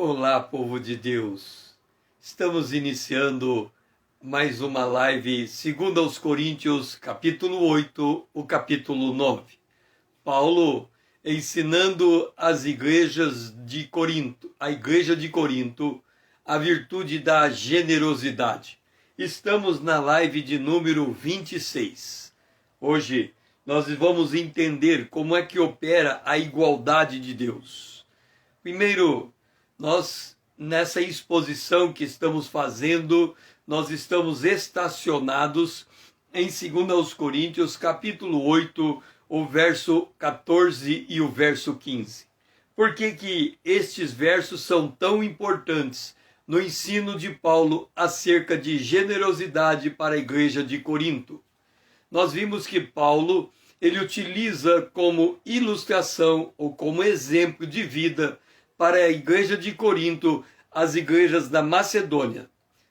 Olá, povo de Deus! Estamos iniciando mais uma live, segundo aos Coríntios, capítulo 8, o capítulo 9. Paulo ensinando as igrejas de Corinto, a igreja de Corinto, a virtude da generosidade. Estamos na live de número 26. Hoje nós vamos entender como é que opera a igualdade de Deus. Primeiro, nós, nessa exposição que estamos fazendo, nós estamos estacionados em 2 aos Coríntios, capítulo 8, o verso 14 e o verso 15. Por que estes versos são tão importantes no ensino de Paulo acerca de generosidade para a igreja de Corinto? Nós vimos que Paulo, ele utiliza como ilustração ou como exemplo de vida para a igreja de Corinto, as igrejas da Macedônia.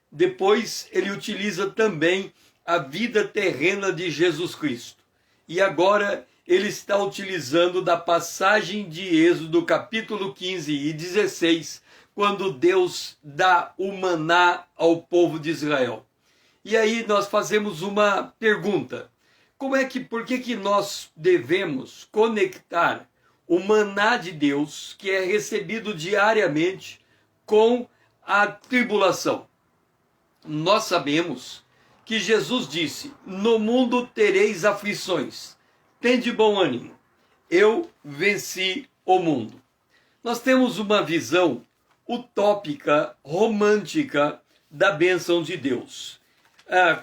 Depois, ele utiliza também a vida terrena de Jesus Cristo. E agora, ele está utilizando da passagem de Êxodo, capítulo 15 e 16, quando Deus dá o maná ao povo de Israel. E aí nós fazemos uma pergunta. Por que nós devemos conectar o maná de Deus, que é recebido diariamente, com a tribulação? Nós sabemos que Jesus disse: no mundo tereis aflições, tende bom ânimo, eu venci o mundo. Nós temos uma visão utópica, romântica da bênção de Deus.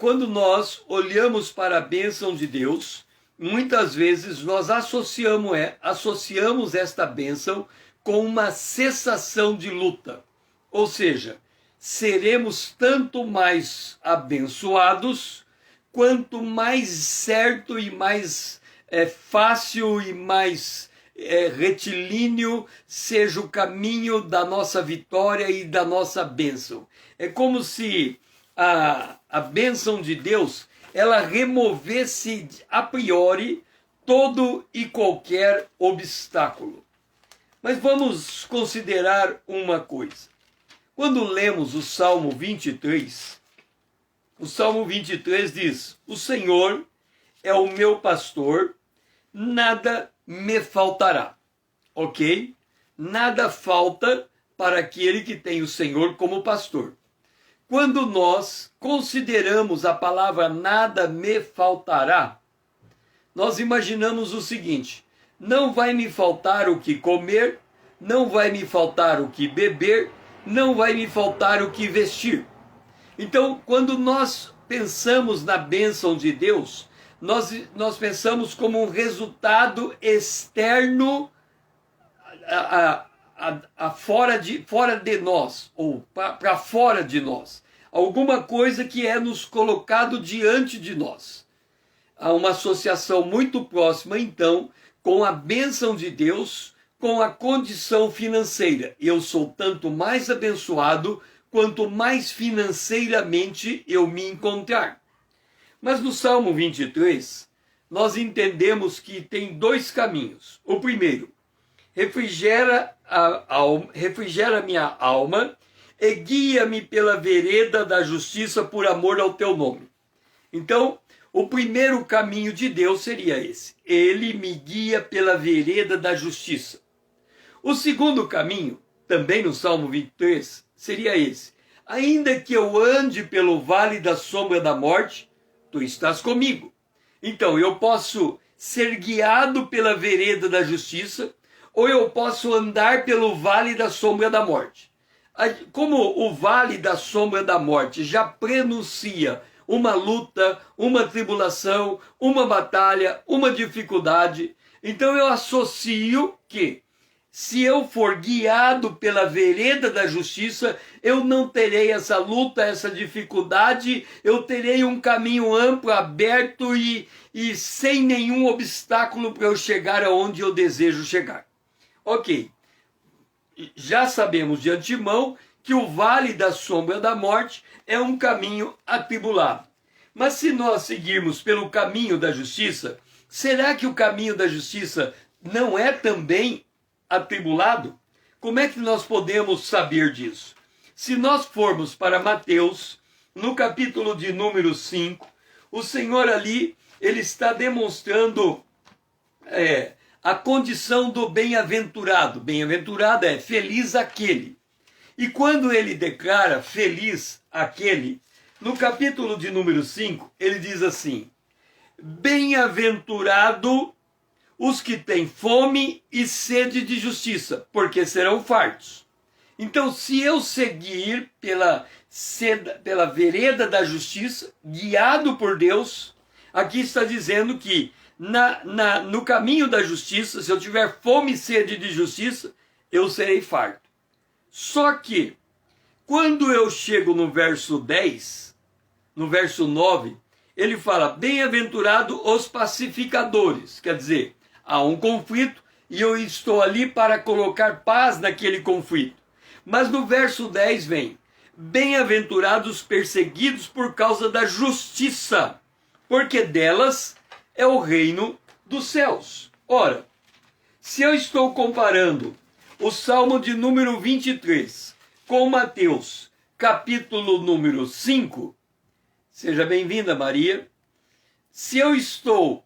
Quando nós olhamos para a bênção de Deus, muitas vezes nós associamos esta bênção com uma cessação de luta. Ou seja, seremos tanto mais abençoados, quanto mais certo e mais fácil e mais retilíneo seja o caminho da nossa vitória e da nossa bênção. É como se a bênção de Deus, ela removesse a priori todo e qualquer obstáculo. Mas vamos considerar uma coisa. Quando lemos o Salmo 23, o Salmo 23 diz: o Senhor é o meu pastor, nada me faltará. Ok? Nada falta para aquele que tem o Senhor como pastor. Quando nós consideramos a palavra nada me faltará, nós imaginamos o seguinte: não vai me faltar o que comer, não vai me faltar o que beber, não vai me faltar o que vestir. Então, quando nós pensamos na bênção de Deus, nós pensamos como um resultado externo fora de nós, ou para fora de nós. Alguma coisa que é nos colocado diante de nós. Há uma associação muito próxima, então, com a bênção de Deus, com a condição financeira. Eu sou tanto mais abençoado, quanto mais financeiramente eu me encontrar. Mas no Salmo 23, nós entendemos que tem dois caminhos. O primeiro: refrigera minha alma e guia-me pela vereda da justiça por amor ao teu nome. Então, o primeiro caminho de Deus seria esse: ele me guia pela vereda da justiça. O segundo caminho, também no Salmo 23, seria esse: ainda que eu ande pelo vale da sombra da morte, tu estás comigo. Então, eu posso ser guiado pela vereda da justiça, ou eu posso andar pelo vale da sombra da morte. Como o vale da sombra da morte já prenuncia uma luta, uma tribulação, uma batalha, uma dificuldade, então eu associo que, se eu for guiado pela vereda da justiça, eu não terei essa luta, essa dificuldade, eu terei um caminho amplo, aberto e sem nenhum obstáculo para eu chegar aonde eu desejo chegar. Ok, já sabemos de antemão que o vale da sombra da morte é um caminho atribulado. Mas se nós seguirmos pelo caminho da justiça, será que o caminho da justiça não é também atribulado? Como é que nós podemos saber disso? Se nós formos para Mateus, no capítulo de número 5, o Senhor ali, ele está demonstrando a condição do bem-aventurado. Bem-aventurado é feliz aquele. E quando ele declara feliz aquele, no capítulo de número 5, ele diz assim: bem-aventurado os que têm fome e sede de justiça, porque serão fartos. Então, se eu seguir pela vereda da justiça, guiado por Deus, aqui está dizendo que no caminho da justiça, se eu tiver fome e sede de justiça, eu serei farto. Só que, quando eu chego no verso 10, no verso 9, ele fala, bem-aventurado os pacificadores. Quer dizer, há um conflito e eu estou ali para colocar paz naquele conflito. Mas no verso 10 vem, bem-aventurados perseguidos por causa da justiça, porque delas é o reino dos céus. Ora, se eu estou comparando o Salmo de número 23 com Mateus, capítulo número 5, seja bem-vinda, Maria. Se eu estou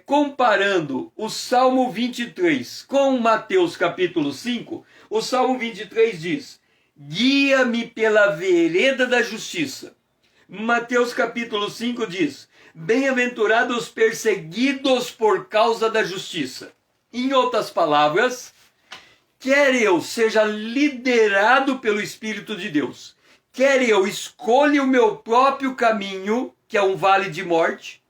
comparando o Salmo 23 com Mateus, capítulo 5, o Salmo 23 diz, guia-me pela vereda da justiça. Mateus, capítulo 5 diz, bem-aventurados os perseguidos por causa da justiça. Em outras palavras, quer eu seja liderado pelo Espírito de Deus, quer eu escolha o meu próprio caminho, que é um vale de morte,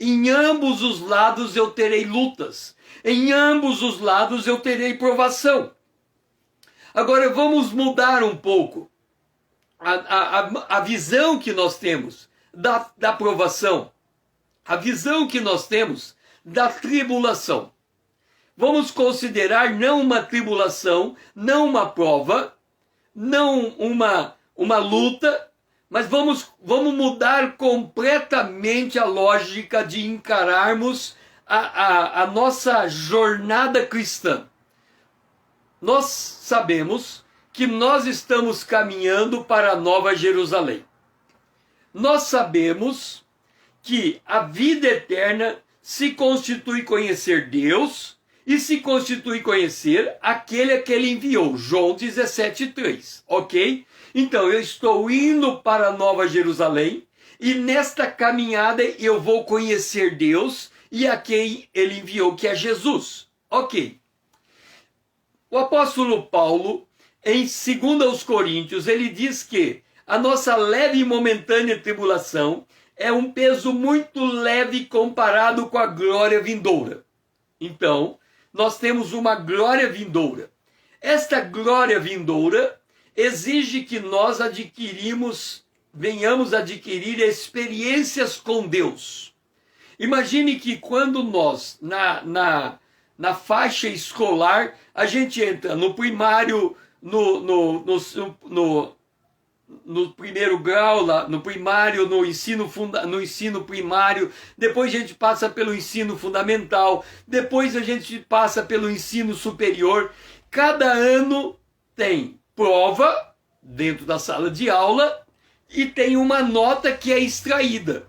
em ambos os lados eu terei lutas, em ambos os lados eu terei provação. Agora vamos mudar um pouco a visão que nós temos da provação, a visão que nós temos da tribulação. Vamos considerar não uma tribulação, não uma prova, não uma luta, mas vamos mudar completamente a lógica de encararmos a nossa jornada cristã. Nós sabemos que nós estamos caminhando para a Nova Jerusalém. Nós sabemos que a vida eterna se constitui conhecer Deus e se constitui conhecer aquele a que ele enviou. João 17:3, ok? Então eu estou indo para a Nova Jerusalém e nesta caminhada eu vou conhecer Deus e a quem ele enviou, que é Jesus. Ok. O apóstolo Paulo, em 2 Coríntios, ele diz que a nossa leve e momentânea tribulação é um peso muito leve comparado com a glória vindoura. Então, nós temos uma glória vindoura. Esta glória vindoura exige que nós venhamos adquirir experiências com Deus. Imagine que quando nós, na faixa escolar, a gente entra no primário, no primeiro grau, no primário, no ensino primário, depois a gente passa pelo ensino fundamental, depois a gente passa pelo ensino superior. Cada ano tem prova dentro da sala de aula e tem uma nota que é extraída.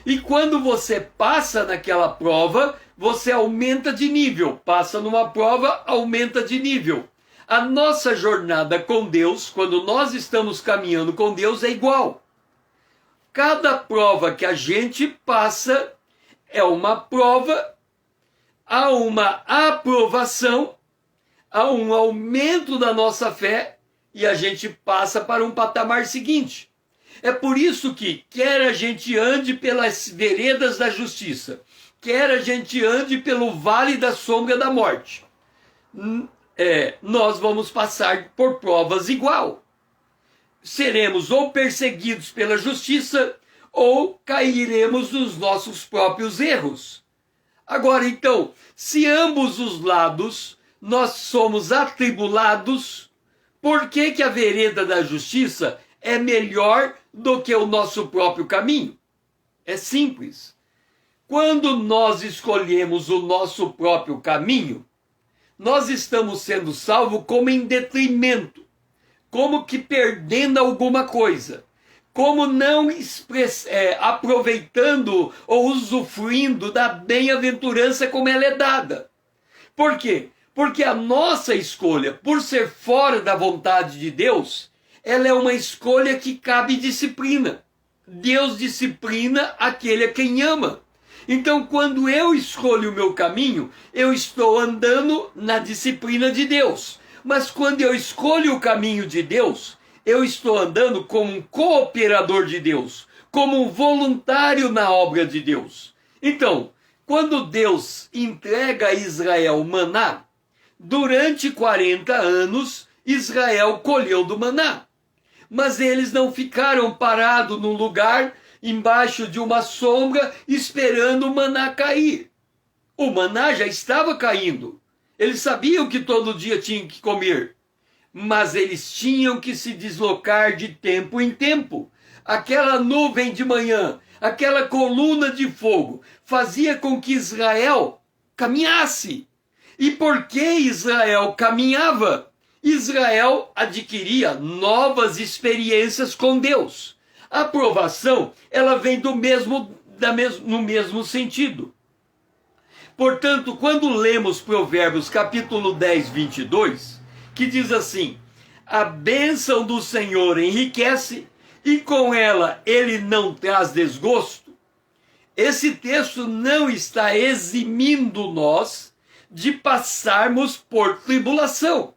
E quando você passa naquela prova, você aumenta de nível. Passa numa prova, aumenta de nível. A nossa jornada com Deus, quando nós estamos caminhando com Deus, é igual. Cada prova que a gente passa é uma prova, há uma aprovação, há um aumento da nossa fé e a gente passa para um patamar seguinte. É por isso que, quer a gente ande pelas veredas da justiça, quer a gente ande pelo vale da sombra da morte, nós vamos passar por provas igual. Seremos ou perseguidos pela justiça, ou cairemos nos nossos próprios erros. Agora, então, se ambos os lados nós somos atribulados, por que a vereda da justiça é melhor do que o nosso próprio caminho? É simples. Quando nós escolhemos o nosso próprio caminho, nós estamos sendo salvos como em detrimento, como que perdendo alguma coisa, como não aproveitando ou usufruindo da bem-aventurança como ela é dada. Por quê? Porque a nossa escolha, por ser fora da vontade de Deus, ela é uma escolha que cabe disciplina. Deus disciplina aquele a quem ama. Então, quando eu escolho o meu caminho, eu estou andando na disciplina de Deus. Mas quando eu escolho o caminho de Deus, eu estou andando como um cooperador de Deus, como um voluntário na obra de Deus. Então, quando Deus entrega a Israel maná, durante 40 anos, Israel colheu do maná. Mas eles não ficaram parados num lugar, embaixo de uma sombra, esperando o maná cair. O maná já estava caindo. Eles sabiam que todo dia tinham que comer. Mas eles tinham que se deslocar de tempo em tempo. Aquela nuvem de manhã, aquela coluna de fogo, fazia com que Israel caminhasse. E porque Israel caminhava, Israel adquiria novas experiências com Deus. A aprovação, ela vem no mesmo sentido. Portanto, quando lemos Provérbios capítulo 10, 22, que diz assim: a bênção do Senhor enriquece e com ela ele não traz desgosto, esse texto não está eximindo nós de passarmos por tribulação.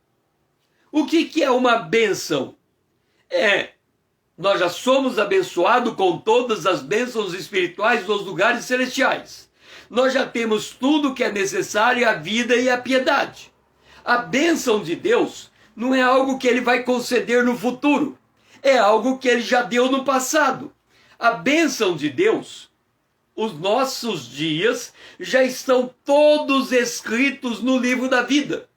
O que é uma bênção? Nós já somos abençoados com todas as bênçãos espirituais dos lugares celestiais. Nós já temos tudo que é necessário à vida e à piedade. A bênção de Deus não é algo que ele vai conceder no futuro. É algo que ele já deu no passado. A bênção de Deus, os nossos dias já estão todos escritos no livro da vida.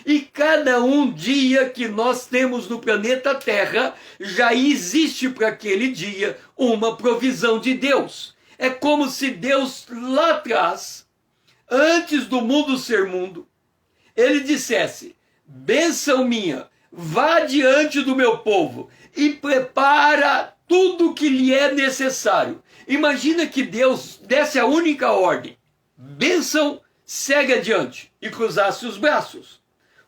E cada dia que nós temos no planeta Terra, já existe para aquele dia uma provisão de Deus. É como se Deus lá atrás, antes do mundo ser mundo, ele dissesse: bênção minha, vá diante do meu povo e prepara tudo que lhe é necessário. Imagina que Deus desse a única ordem: bênção, segue adiante, e cruzasse os braços.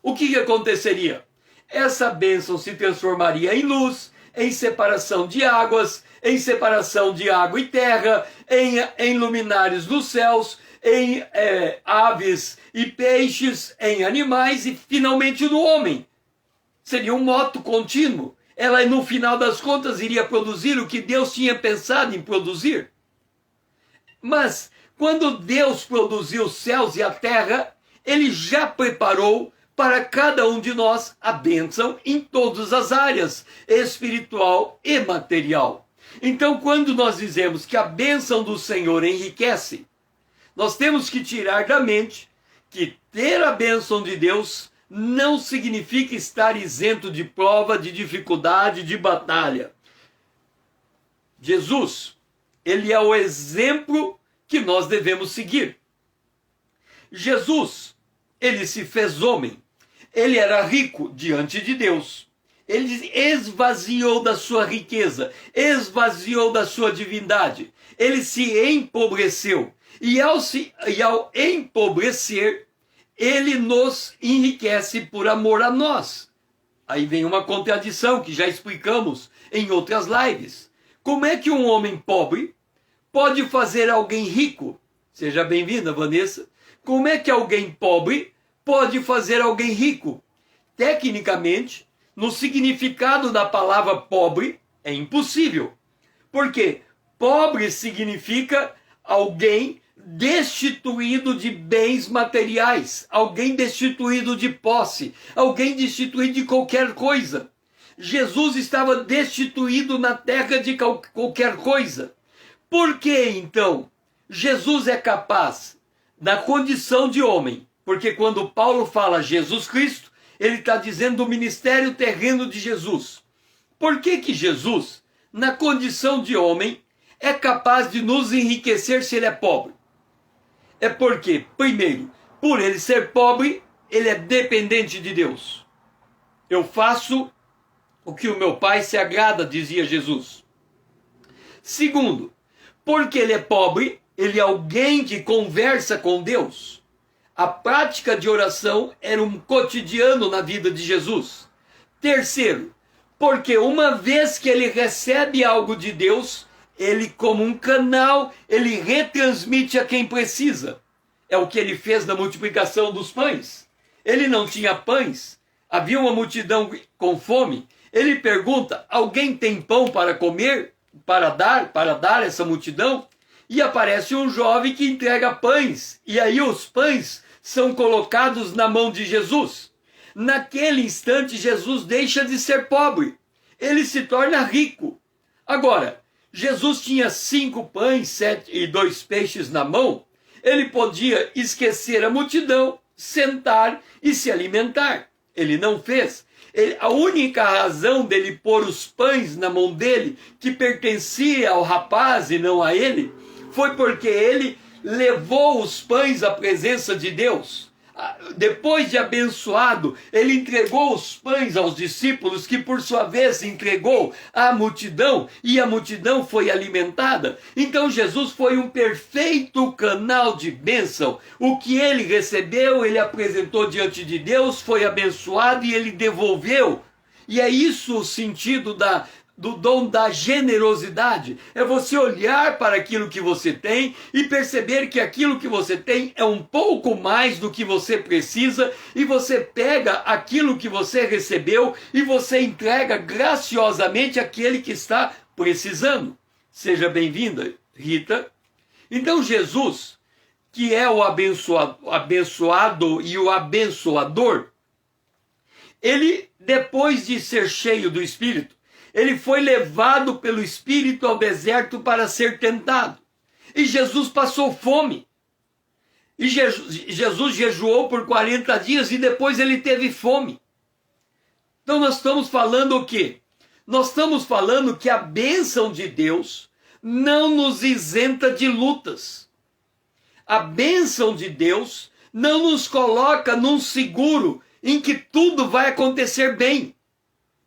O que aconteceria? Essa bênção se transformaria em luz, em separação de águas, em separação de água e terra, em luminares dos céus, em aves e peixes, em animais e finalmente no homem. Seria um moto contínuo. Ela, no final das contas, iria produzir o que Deus tinha pensado em produzir. Mas, quando Deus produziu os céus e a terra, ele já preparou para cada um de nós a bênção em todas as áreas, espiritual e material. Então, quando nós dizemos que a bênção do Senhor enriquece, nós temos que tirar da mente que ter a bênção de Deus não significa estar isento de prova, de dificuldade, de batalha. Jesus, ele é o exemplo que nós devemos seguir. Jesus, ele se fez homem. Ele era rico diante de Deus. Ele esvaziou da sua riqueza, esvaziou da sua divindade. Ele se empobreceu. E ao empobrecer, ele nos enriquece por amor a nós. Aí vem uma contradição que já explicamos em outras lives. Como é que um homem pobre pode fazer alguém rico? Seja bem-vinda, Vanessa. Como é que alguém pobre pode fazer alguém rico? Tecnicamente, no significado da palavra pobre, é impossível. Porque pobre significa alguém destituído de bens materiais, alguém destituído de posse, alguém destituído de qualquer coisa. Jesus estava destituído na terra de qualquer coisa. Por que então Jesus é capaz, na condição de homem? Porque quando Paulo fala Jesus Cristo, ele está dizendo do ministério terreno de Jesus. Por que Jesus, na condição de homem, é capaz de nos enriquecer se ele é pobre? É porque, primeiro, por ele ser pobre, ele é dependente de Deus. Eu faço o que o meu Pai se agrada, dizia Jesus. Segundo, porque ele é pobre, ele é alguém que conversa com Deus. A prática de oração era um cotidiano na vida de Jesus. Terceiro, porque uma vez que ele recebe algo de Deus, ele, como um canal, ele retransmite a quem precisa. É o que ele fez na multiplicação dos pães. Ele não tinha pães, havia uma multidão com fome. Ele pergunta: alguém tem pão para comer, para dar a essa multidão? E aparece um jovem que entrega pães, e aí os pães são colocados na mão de Jesus. Naquele instante, Jesus deixa de ser pobre, ele se torna rico. Agora, Jesus tinha 5 pães, 7 e 2 peixes na mão. Ele podia esquecer a multidão, sentar e se alimentar. Ele não fez. A única razão dele pôr os pães na mão dele, que pertencia ao rapaz e não a ele, foi porque ele levou os pães à presença de Deus. Depois de abençoado, ele entregou os pães aos discípulos, que por sua vez entregou à multidão, e a multidão foi alimentada. Então Jesus foi um perfeito canal de bênção. O que ele recebeu, ele apresentou diante de Deus, foi abençoado e ele devolveu. E é isso o sentido do dom da generosidade. É você olhar para aquilo que você tem e perceber que aquilo que você tem é um pouco mais do que você precisa, e você pega aquilo que você recebeu e você entrega graciosamente àquele que está precisando. Seja bem-vinda, Rita. Então Jesus, que é o abençoado e o abençoador, ele, depois de ser cheio do Espírito, ele foi levado pelo Espírito ao deserto para ser tentado. E Jesus passou fome. E Jesus jejuou por 40 dias e depois ele teve fome. Então nós estamos falando o quê? Nós estamos falando que a bênção de Deus não nos isenta de lutas. A bênção de Deus não nos coloca num seguro em que tudo vai acontecer bem.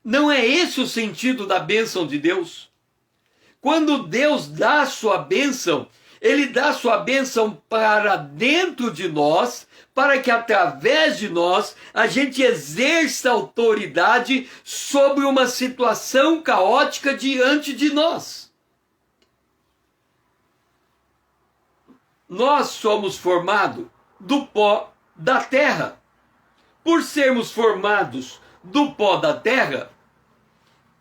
Não é esse o sentido da bênção de Deus. Quando Deus dá a sua bênção, ele dá a sua bênção para dentro de nós, para que através de nós a gente exerça autoridade sobre uma situação caótica diante de nós. Nós somos formados do pó da terra. Por sermos formados do pó da terra,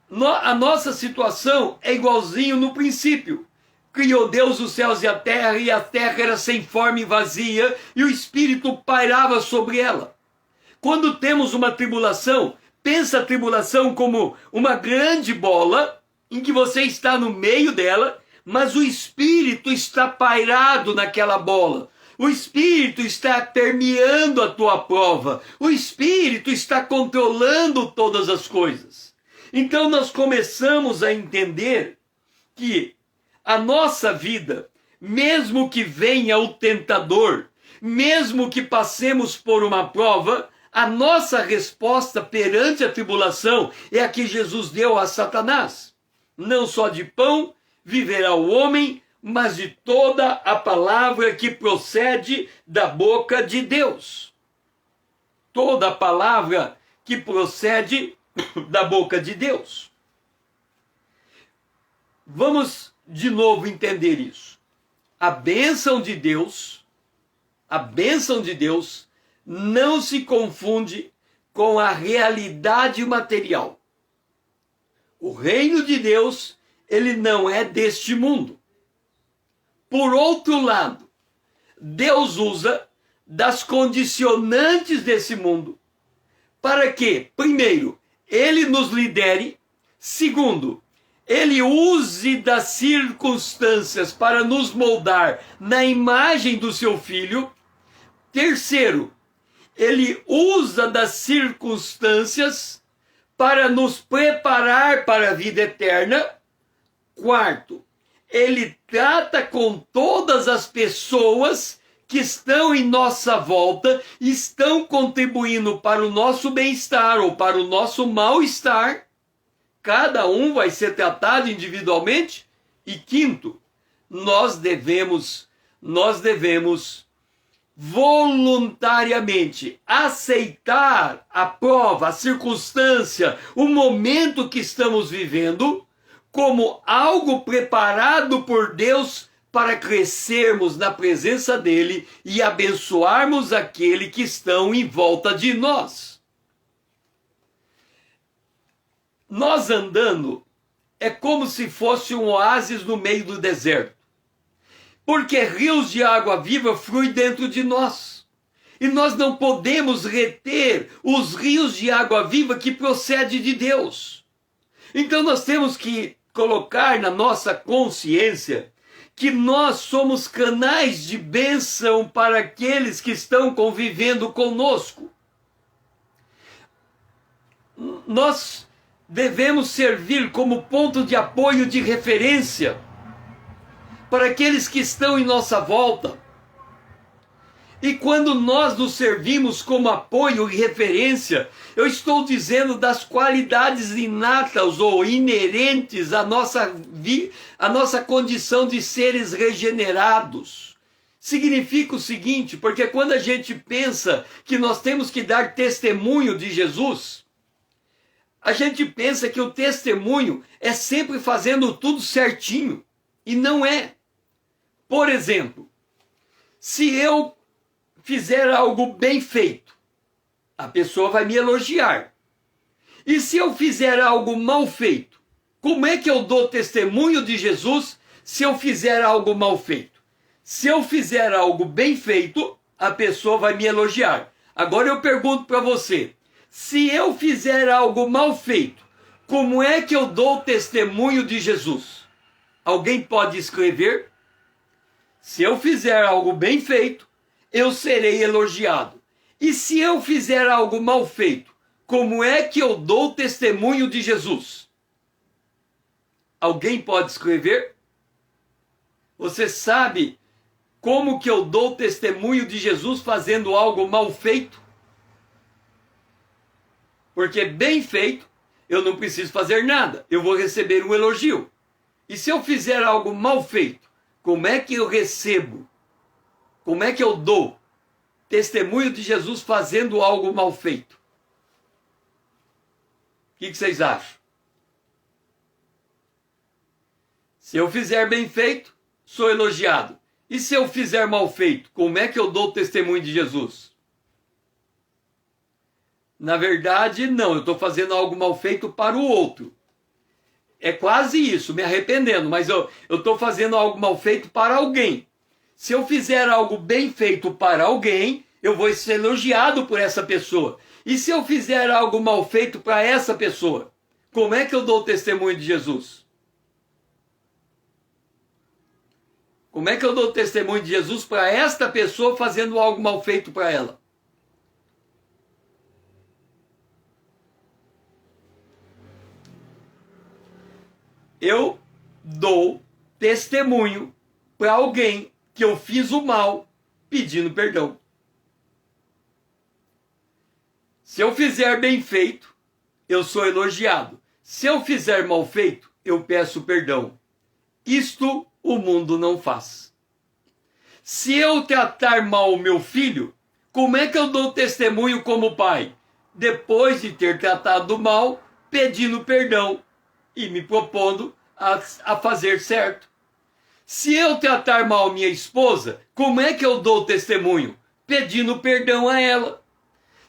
a nossa situação é igualzinho no princípio. Criou Deus os céus e a terra era sem forma e vazia, e o Espírito pairava sobre ela. Quando temos uma tribulação, pensa a tribulação como uma grande bola, em que você está no meio dela, mas o Espírito está pairado naquela bola. O Espírito está permeando a tua prova. O Espírito está controlando todas as coisas. Então nós começamos a entender que a nossa vida, mesmo que venha o tentador, mesmo que passemos por uma prova, a nossa resposta perante a tribulação é a que Jesus deu a Satanás. Não só de pão viverá o homem, mas de toda a palavra que procede da boca de Deus. Toda a palavra que procede da boca de Deus. Vamos de novo entender isso. A bênção de Deus não se confunde com a realidade material. O reino de Deus, ele não é deste mundo. Por outro lado, Deus usa das condicionantes desse mundo para que, primeiro, ele nos lidere, segundo, ele use das circunstâncias para nos moldar na imagem do seu filho, terceiro, ele usa das circunstâncias para nos preparar para a vida eterna, quarto, ele trata com todas as pessoas que estão em nossa volta estão contribuindo para o nosso bem-estar ou para o nosso mal-estar. Cada um vai ser tratado individualmente. E quinto, nós devemos voluntariamente aceitar a prova, a circunstância, o momento que estamos vivendo como algo preparado por Deus para crescermos na presença dele e abençoarmos aquele que estão em volta de nós. Nós andando é como se fosse um oásis no meio do deserto. Porque rios de água viva fluem dentro de nós. E nós não podemos reter os rios de água viva que procedem de Deus. Então nós temos que colocar na nossa consciência que nós somos canais de bênção para aqueles que estão convivendo conosco. Nós devemos servir como ponto de apoio, de referência para aqueles que estão em nossa volta. E quando nós nos servimos como apoio e referência, eu estou dizendo das qualidades inatas ou inerentes à nossa condição de seres regenerados. Significa o seguinte, porque quando a gente pensa que nós temos que dar testemunho de Jesus, a gente pensa que o testemunho é sempre fazendo tudo certinho, e não é. Por exemplo, se eu fizer algo bem feito, a pessoa vai me elogiar. E se eu fizer algo mal feito, como é que eu dou testemunho de Jesus se eu fizer algo mal feito? Se eu fizer algo bem feito, a pessoa vai me elogiar. Agora eu pergunto para você, se eu fizer algo mal feito, como é que eu dou testemunho de Jesus? Alguém pode escrever? Se eu fizer algo bem feito, eu serei elogiado. E se eu fizer algo mal feito, como é que eu dou testemunho de Jesus? Alguém pode escrever? Você sabe como que eu dou testemunho de Jesus fazendo algo mal feito? Porque bem feito, eu não preciso fazer nada, eu vou receber um elogio. E se eu fizer algo mal feito, como é que eu recebo? Como é que eu dou testemunho de Jesus fazendo algo mal feito? O que vocês acham? Se eu fizer bem feito, sou elogiado. E se eu fizer mal feito, como é que eu dou testemunho de Jesus? Na verdade, não, eu estou fazendo algo mal feito para o outro. É quase isso, me arrependendo, mas eu estou fazendo algo mal feito para alguém. Se eu fizer algo bem feito para alguém, eu vou ser elogiado por essa pessoa. E se eu fizer algo mal feito para essa pessoa, como é que eu dou testemunho de Jesus? Como é que eu dou testemunho de Jesus para esta pessoa fazendo algo mal feito para ela? Eu dou testemunho para alguém que eu fiz o mal pedindo perdão. Se eu fizer bem feito, eu sou elogiado. Se eu fizer mal feito, eu peço perdão. Isto o mundo não faz. Se eu tratar mal o meu filho, como é que eu dou testemunho como pai? Depois de ter tratado mal, pedindo perdão e me propondo a fazer certo. Se eu tratar mal minha esposa, como é que eu dou testemunho? Pedindo perdão a ela.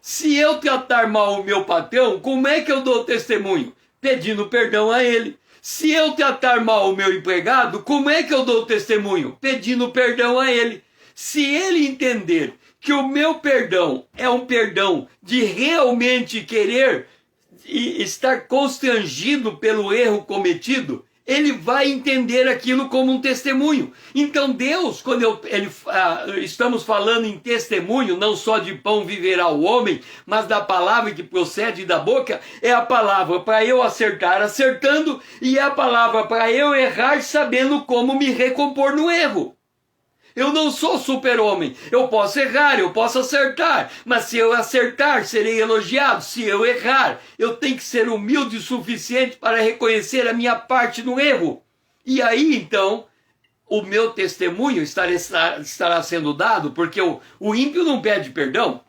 Se eu tratar mal o meu patrão, como é que eu dou testemunho? Pedindo perdão a ele. Se eu tratar mal o meu empregado, como é que eu dou testemunho? Pedindo perdão a ele. Se ele entender que o meu perdão é um perdão de realmente querer e estar constrangido pelo erro cometido, ele vai entender aquilo como um testemunho. Então Deus, quando estamos falando em testemunho, não só de pão viverá o homem, mas da palavra que procede da boca, é a palavra para eu acertar acertando, e é a palavra para eu errar sabendo como me recompor no erro. Eu não sou super-homem. Eu posso errar, eu posso acertar. Mas se eu acertar, serei elogiado. Se eu errar, eu tenho que ser humilde o suficiente para reconhecer a minha parte no erro. E aí, então, o meu testemunho estará sendo dado, porque o ímpio não pede perdão.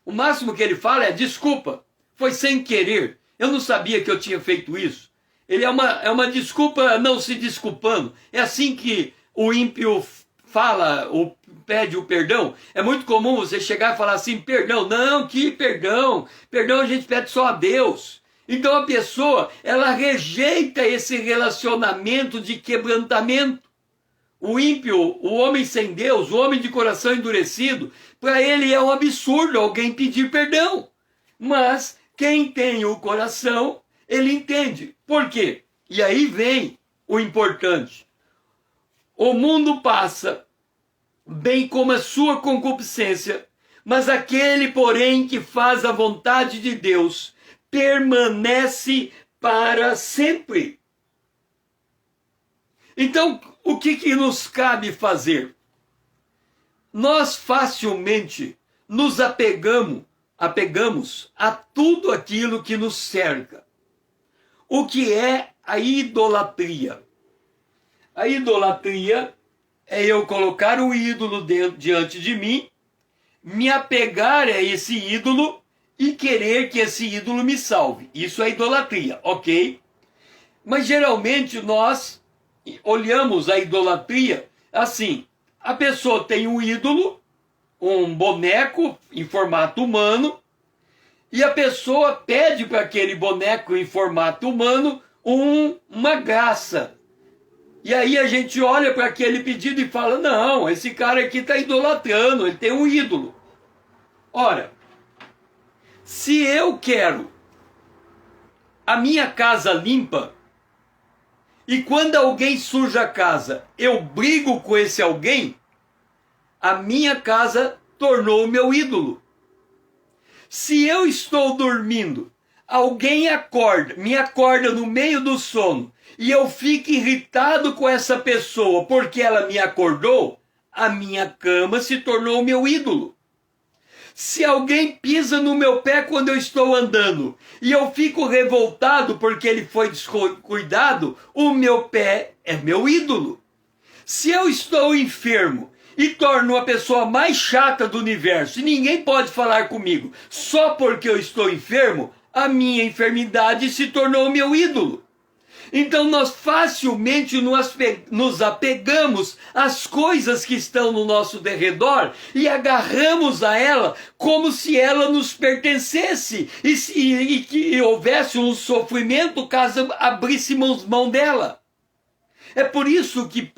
O máximo que ele fala é desculpa. Foi sem querer. Eu não sabia que eu tinha feito isso. Ele é uma desculpa não se desculpando. É assim que o ímpio fala, ou pede o perdão. É muito comum você chegar e falar assim, perdão. Não, que perdão? Perdão a gente pede só a Deus. Então a pessoa, ela rejeita esse relacionamento de quebrantamento. O ímpio, o homem sem Deus, o homem de coração endurecido, para ele é um absurdo alguém pedir perdão. Mas quem tem o coração, ele entende. Por quê? E aí vem o importante. O mundo passa, bem como a sua concupiscência, mas aquele, porém, que faz a vontade de Deus, permanece para sempre. Então, o que nos cabe fazer? Nós facilmente nos apegamos a tudo aquilo que nos cerca. O que é a idolatria? A idolatria é eu colocar um ídolo diante de mim, me apegar a esse ídolo e querer que esse ídolo me salve. Isso é idolatria, ok? Mas geralmente nós olhamos a idolatria assim. A pessoa tem um ídolo, um boneco em formato humano, e a pessoa pede para aquele boneco em formato humano uma graça. E aí a gente olha para aquele pedido e fala, não, esse cara aqui está idolatrando, ele tem um ídolo. Ora, se eu quero a minha casa limpa, e quando alguém suja a casa, eu brigo com esse alguém, a minha casa tornou o meu ídolo. Se eu estou dormindo, alguém me acorda no meio do sono, e eu fico irritado com essa pessoa porque ela me acordou, a minha cama se tornou o meu ídolo. Se alguém pisa no meu pé quando eu estou andando e eu fico revoltado porque ele foi descuidado, o meu pé é meu ídolo. Se eu estou enfermo e torno a pessoa mais chata do universo e ninguém pode falar comigo só porque eu estou enfermo, a minha enfermidade se tornou meu ídolo. Então nós facilmente nos apegamos às coisas que estão no nosso derredor e agarramos a ela como se ela nos pertencesse e que houvesse um sofrimento caso abríssemos mão dela. É por isso que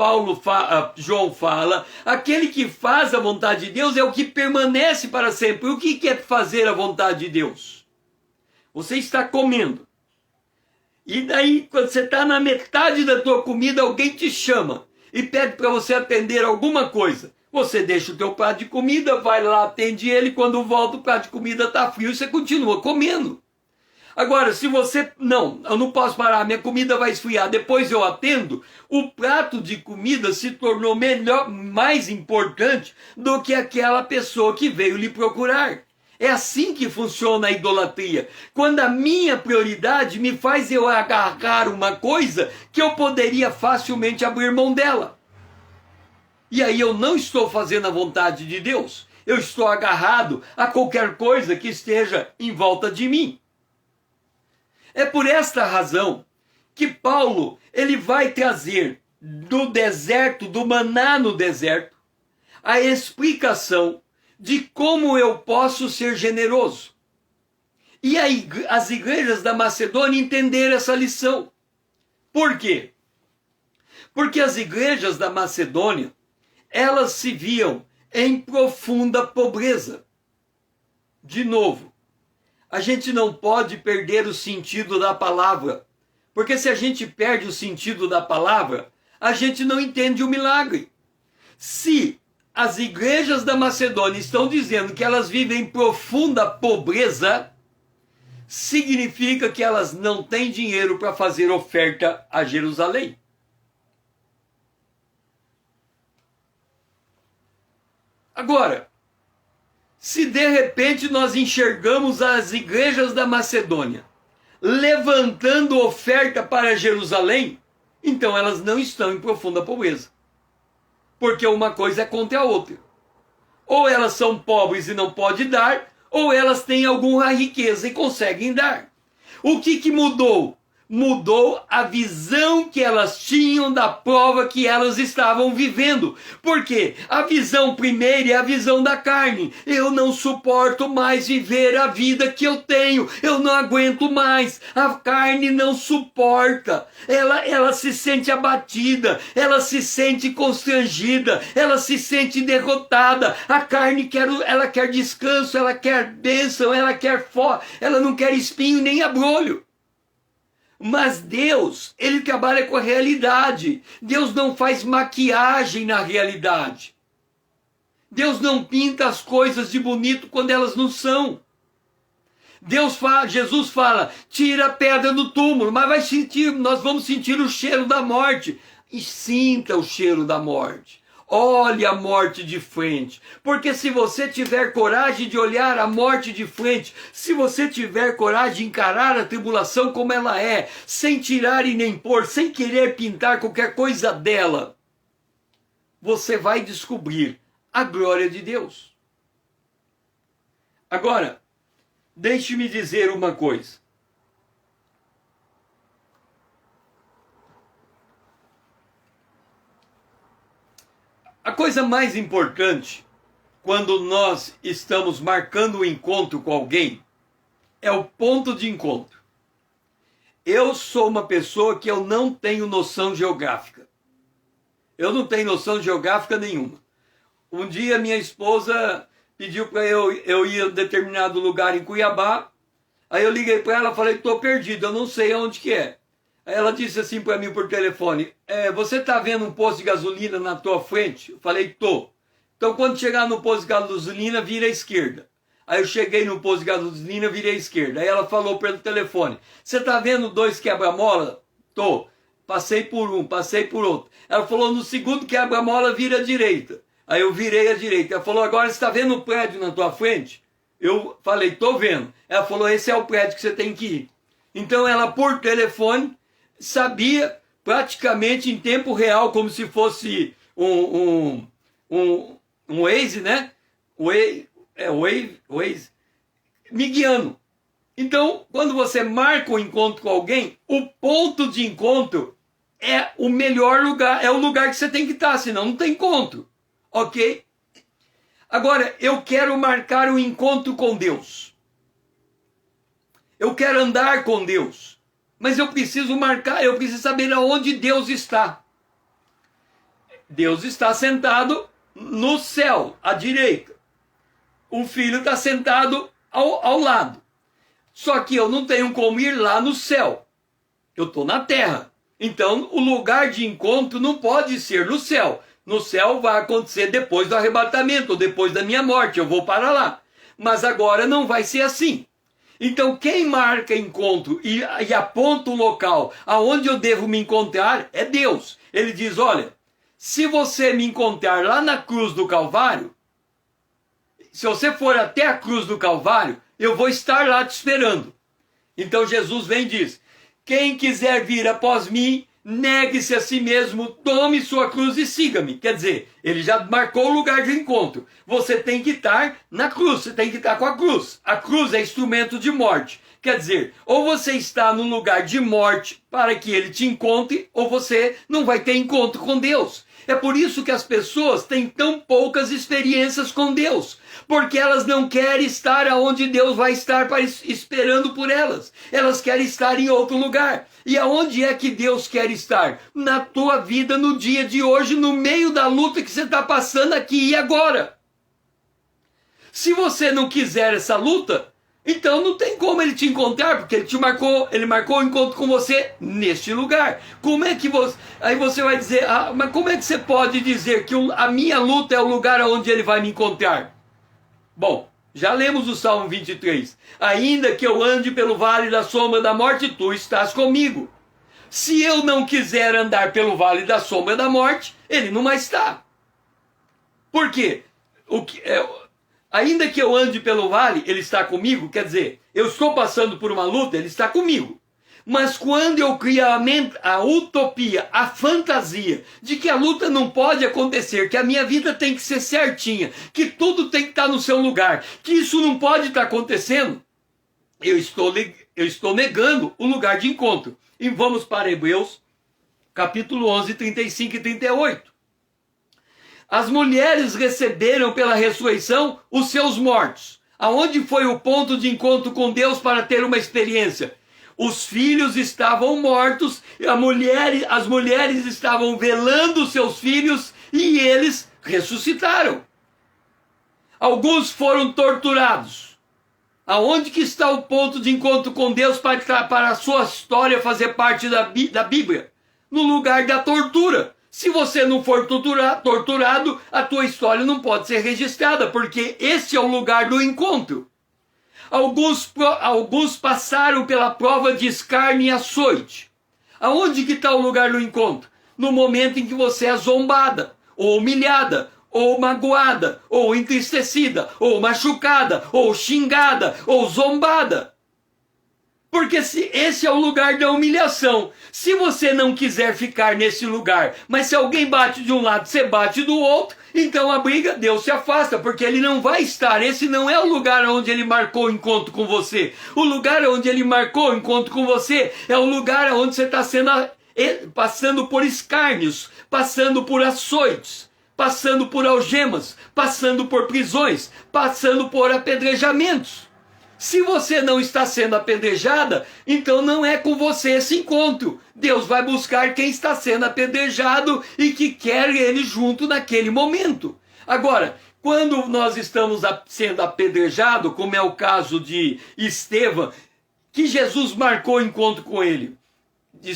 João fala, aquele que faz a vontade de Deus é o que permanece para sempre. O que é fazer a vontade de Deus? Você está comendo. E daí, quando você está na metade da tua comida, alguém te chama e pede para você atender alguma coisa. Você deixa o teu prato de comida, vai lá, atende ele, quando volta o prato de comida está frio e você continua comendo. Agora, se você, não, eu não posso parar, minha comida vai esfriar, depois eu atendo, o prato de comida se tornou mais importante do que aquela pessoa que veio lhe procurar. É assim que funciona a idolatria. Quando a minha prioridade me faz eu agarrar uma coisa que eu poderia facilmente abrir mão dela. E aí eu não estou fazendo a vontade de Deus. Eu estou agarrado a qualquer coisa que esteja em volta de mim. É por esta razão que Paulo ele vai trazer do deserto, do maná no deserto, a explicação de como eu posso ser generoso. E aí as igrejas da Macedônia entenderam essa lição. Por quê? Porque as igrejas da Macedônia, elas se viam em profunda pobreza. De novo, a gente não pode perder o sentido da palavra, porque se a gente perde o sentido da palavra, a gente não entende o milagre. Se as igrejas da Macedônia estão dizendo que elas vivem em profunda pobreza, significa que elas não têm dinheiro para fazer oferta a Jerusalém. Agora, se de repente nós enxergamos as igrejas da Macedônia levantando oferta para Jerusalém, então elas não estão em profunda pobreza. Porque uma coisa é contra a outra. Ou elas são pobres e não podem dar, ou elas têm alguma riqueza e conseguem dar. O que mudou? Mudou a visão que elas tinham da prova que elas estavam vivendo. Porque a visão primeira é a visão da carne. Eu não suporto mais viver a vida que eu tenho. Eu não aguento mais. A carne não suporta. Ela se sente abatida. Ela se sente constrangida. Ela se sente derrotada. A carne ela quer descanso, ela quer bênção, ela quer ela não quer espinho nem abrolho. Mas Deus, Ele trabalha com a realidade. Deus não faz maquiagem na realidade. Deus não pinta as coisas de bonito quando elas não são. Jesus fala, tira a pedra do túmulo, mas nós vamos sentir o cheiro da morte. E sinta o cheiro da morte. Olhe a morte de frente, porque se você tiver coragem de olhar a morte de frente, se você tiver coragem de encarar a tribulação como ela é, sem tirar e nem pôr, sem querer pintar qualquer coisa dela, você vai descobrir a glória de Deus. Agora, deixe-me dizer uma coisa. A coisa mais importante, quando nós estamos marcando um encontro com alguém, é o ponto de encontro. Eu sou uma pessoa que eu não tenho noção geográfica. Eu não tenho noção geográfica nenhuma. Um dia minha esposa pediu para eu ir a um determinado lugar em Cuiabá. Aí eu liguei para ela e falei, estou perdido, eu não sei onde que é. Aí ela disse assim para mim por telefone, você está vendo um posto de gasolina na tua frente? Eu falei, tô. Então quando chegar no posto de gasolina, vira à esquerda. Aí eu cheguei no posto de gasolina, virei à esquerda. Aí ela falou pelo telefone, você está vendo 2 quebra-mola? Tô. Passei por um, passei por outro. Ela falou, no segundo quebra-mola, vira à direita. Aí eu virei à direita. Ela falou, agora você está vendo o prédio na tua frente? Eu falei, tô vendo. Ela falou, esse é o prédio que você tem que ir. Então ela, por telefone, sabia praticamente em tempo real, como se fosse um Waze, né? Waze, me guiando. Então, quando você marca um encontro com alguém, o ponto de encontro é o melhor lugar, é o lugar que você tem que estar, senão não tem encontro, ok? Agora, eu quero marcar um encontro com Deus. Eu quero andar com Deus. Mas eu preciso marcar, eu preciso saber aonde Deus está. Deus está sentado no céu, à direita. O Filho está sentado ao lado. Só que eu não tenho como ir lá no céu. Eu estou na terra. Então, o lugar de encontro não pode ser no céu. No céu vai acontecer depois do arrebatamento, ou depois da minha morte. Eu vou para lá. Mas agora não vai ser assim. Então, quem marca encontro e aponta o local aonde eu devo me encontrar é Deus. Ele diz, olha, se você me encontrar lá na cruz do Calvário, se você for até a cruz do Calvário, eu vou estar lá te esperando. Então Jesus vem e diz, quem quiser vir após mim, negue-se a si mesmo, tome sua cruz e siga-me. Quer dizer, ele já marcou o lugar de encontro. Você tem que estar na cruz, você tem que estar com a cruz. A cruz é instrumento de morte. Quer dizer, ou você está no lugar de morte para que ele te encontre, ou você não vai ter encontro com Deus. É por isso que as pessoas têm tão poucas experiências com Deus, porque elas não querem estar aonde Deus vai estar esperando por elas. Elas querem estar em outro lugar. E aonde é que Deus quer estar? Na tua vida, no dia de hoje, no meio da luta que você está passando aqui e agora. Se você não quiser essa luta, então não tem como ele te encontrar, porque ele marcou o encontro com você neste lugar. Como é que você... Aí você vai dizer, mas como é que você pode dizer que a minha luta é o lugar onde ele vai me encontrar? Bom, já lemos o Salmo 23. Ainda que eu ande pelo vale da sombra da morte, tu estás comigo. Se eu não quiser andar pelo vale da sombra da morte, ele não mais está. Por quê? Ainda que eu ande pelo vale, ele está comigo. Quer dizer, eu estou passando por uma luta, ele está comigo. Mas quando eu crio a utopia, a fantasia de que a luta não pode acontecer, que a minha vida tem que ser certinha, que tudo tem que estar no seu lugar, que isso não pode estar acontecendo, eu estou negando o lugar de encontro. E vamos para Hebreus, capítulo 11, 35 e 38. As mulheres receberam pela ressurreição os seus mortos. Aonde foi o ponto de encontro com Deus para ter uma experiência? Os filhos estavam mortos, as mulheres estavam velando seus filhos e eles ressuscitaram. Alguns foram torturados. Aonde que está o ponto de encontro com Deus para a sua história fazer parte da Bíblia? No lugar da tortura. Se você não for torturado, a tua história não pode ser registrada, porque esse é o lugar do encontro. Alguns passaram pela prova de escárnio e açoite. Aonde que está o lugar do encontro? No momento em que você é zombada, ou humilhada, ou magoada, ou entristecida, ou machucada, ou xingada, ou zombada. Porque esse é o lugar da humilhação. Se você não quiser ficar nesse lugar, mas se alguém bate de um lado, você bate do outro, então a briga, Deus se afasta, porque ele não vai estar. Esse não é o lugar onde ele marcou o encontro com você. O lugar onde ele marcou o encontro com você é o lugar onde você está passando por escárnios, passando por açoites, passando por algemas, passando por prisões, passando por apedrejamentos. Se você não está sendo apedrejada, então não é com você esse encontro. Deus vai buscar quem está sendo apedrejado e que quer ele junto naquele momento. Agora, quando nós estamos sendo apedrejados, como é o caso de Estevão, que Jesus marcou o encontro com ele, de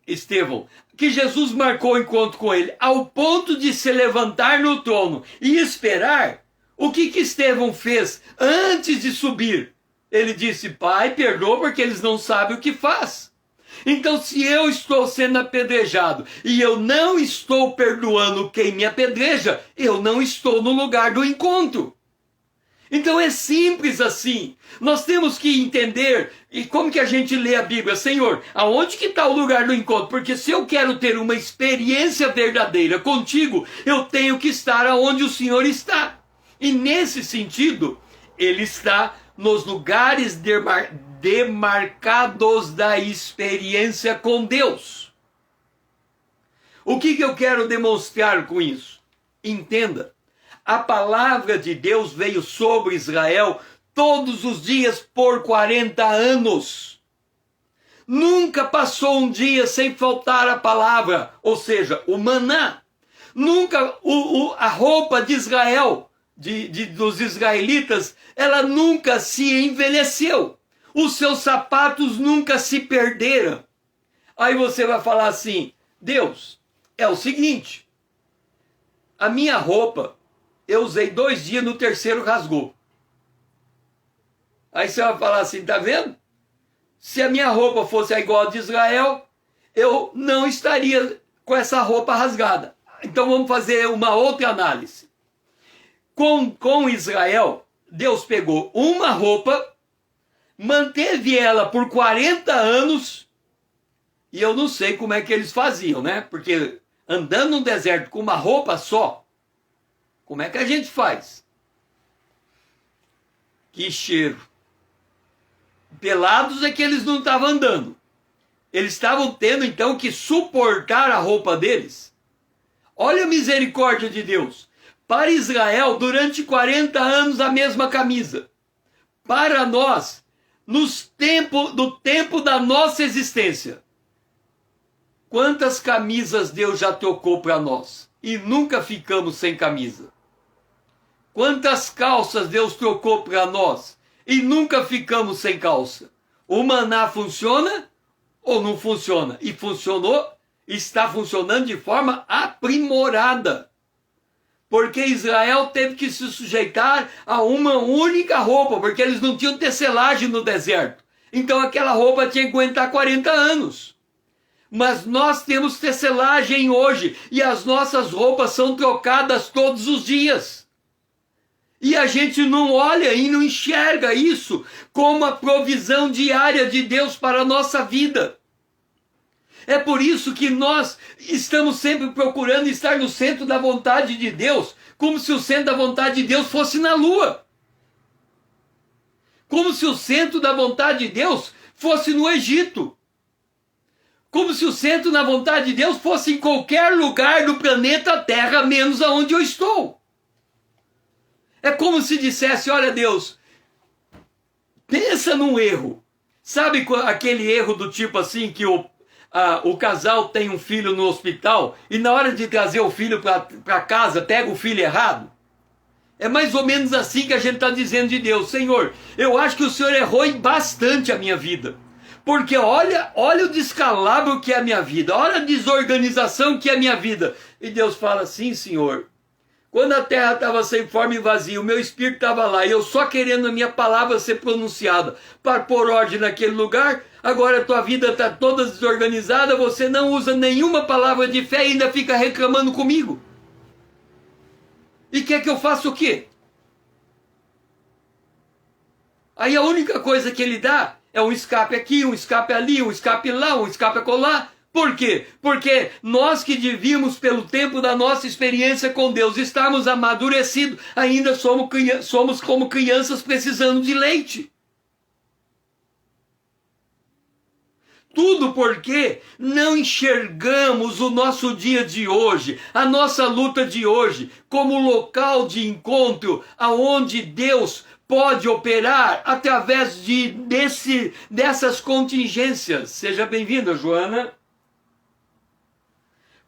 Estevão, que Jesus marcou o encontro com ele, ao ponto de se levantar no trono e esperar. O que Estevão fez antes de subir? Ele disse: Pai, perdoa porque eles não sabem o que faz. Então, se eu estou sendo apedrejado e eu não estou perdoando quem me apedreja, eu não estou no lugar do encontro. Então é simples assim. Nós temos que entender, e como que a gente lê a Bíblia? Senhor, aonde que está o lugar do encontro? Porque se eu quero ter uma experiência verdadeira contigo, eu tenho que estar aonde o Senhor está. E nesse sentido, ele está nos lugares demarcados da experiência com Deus. O que eu quero demonstrar com isso? Entenda, a palavra de Deus veio sobre Israel todos os dias por 40 anos. Nunca passou um dia sem faltar a palavra, ou seja, o maná. Nunca a roupa de Israel, dos israelitas, ela nunca se envelheceu. Os seus sapatos nunca se perderam. Aí você vai falar assim: Deus, é o seguinte, a minha roupa, eu usei 2 dias, no terceiro rasgou. Aí você vai falar assim: tá vendo? Se a minha roupa fosse igual a de Israel, eu não estaria com essa roupa rasgada. Então vamos fazer uma outra análise. Com Israel, Deus pegou uma roupa, manteve ela por 40 anos, e eu não sei como é que eles faziam, né? Porque andando no deserto com uma roupa só, como é que a gente faz? Que cheiro. Pelados é que eles não estavam andando. Eles estavam tendo então que suportar a roupa deles. Olha a misericórdia de Deus. Para Israel, durante 40 anos, a mesma camisa. Para nós, do tempo da nossa existência, quantas camisas Deus já trocou para nós? E nunca ficamos sem camisa. Quantas calças Deus trocou para nós? E nunca ficamos sem calça. O maná funciona ou não funciona? E funcionou, está funcionando de forma aprimorada. Porque Israel teve que se sujeitar a uma única roupa, porque eles não tinham tecelagem no deserto. Então aquela roupa tinha que aguentar 40 anos. Mas nós temos tecelagem hoje e as nossas roupas são trocadas todos os dias. E a gente não olha e não enxerga isso como a provisão diária de Deus para a nossa vida. É por isso que nós estamos sempre procurando estar no centro da vontade de Deus, como se o centro da vontade de Deus fosse na lua. Como se o centro da vontade de Deus fosse no Egito. Como se o centro da vontade de Deus fosse em qualquer lugar do planeta Terra, menos aonde eu estou. É como se dissesse, olha Deus, pensa num erro. Sabe aquele erro do tipo assim que o casal tem um filho no hospital e na hora de trazer o filho para casa, pega o filho errado? É mais ou menos assim que a gente está dizendo de Deus. Senhor, eu acho que o Senhor errou em bastante a minha vida. Porque olha o descalabro que é a minha vida, olha a desorganização que é a minha vida. E Deus fala assim, Senhor, quando a terra estava sem forma e vazia, o meu espírito estava lá, e eu só querendo a minha palavra ser pronunciada para pôr ordem naquele lugar, agora a tua vida está toda desorganizada, você não usa nenhuma palavra de fé e ainda fica reclamando comigo. E quer que eu faça o quê? Aí a única coisa que ele dá é um escape aqui, um escape ali, um escape lá, um escape acolá. Por quê? Porque nós que devíamos, pelo tempo da nossa experiência com Deus, estarmos amadurecidos, ainda somos como crianças precisando de leite. Tudo porque não enxergamos o nosso dia de hoje, a nossa luta de hoje, como local de encontro aonde Deus pode operar através dessas contingências. Seja bem-vinda, Joana.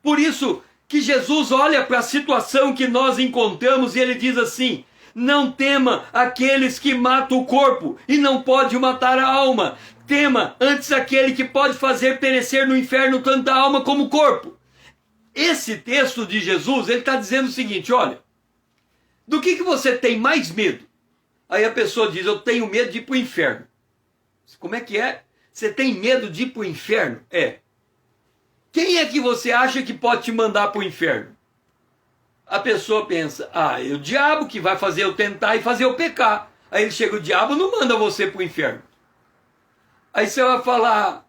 Por isso que Jesus olha para a situação que nós encontramos e ele diz assim, não tema aqueles que matam o corpo e não pode matar a alma. Tema antes aquele que pode fazer perecer no inferno tanto a alma como o corpo. Esse texto de Jesus, ele está dizendo o seguinte, olha, do que você tem mais medo? Aí a pessoa diz, eu tenho medo de ir para o inferno. Como é que é? Você tem medo de ir para o inferno? É. Quem é que você acha que pode te mandar para o inferno? A pessoa pensa, é o diabo que vai fazer eu tentar e fazer eu pecar. Aí ele chega, o diabo não manda você para o inferno. Aí você vai falar,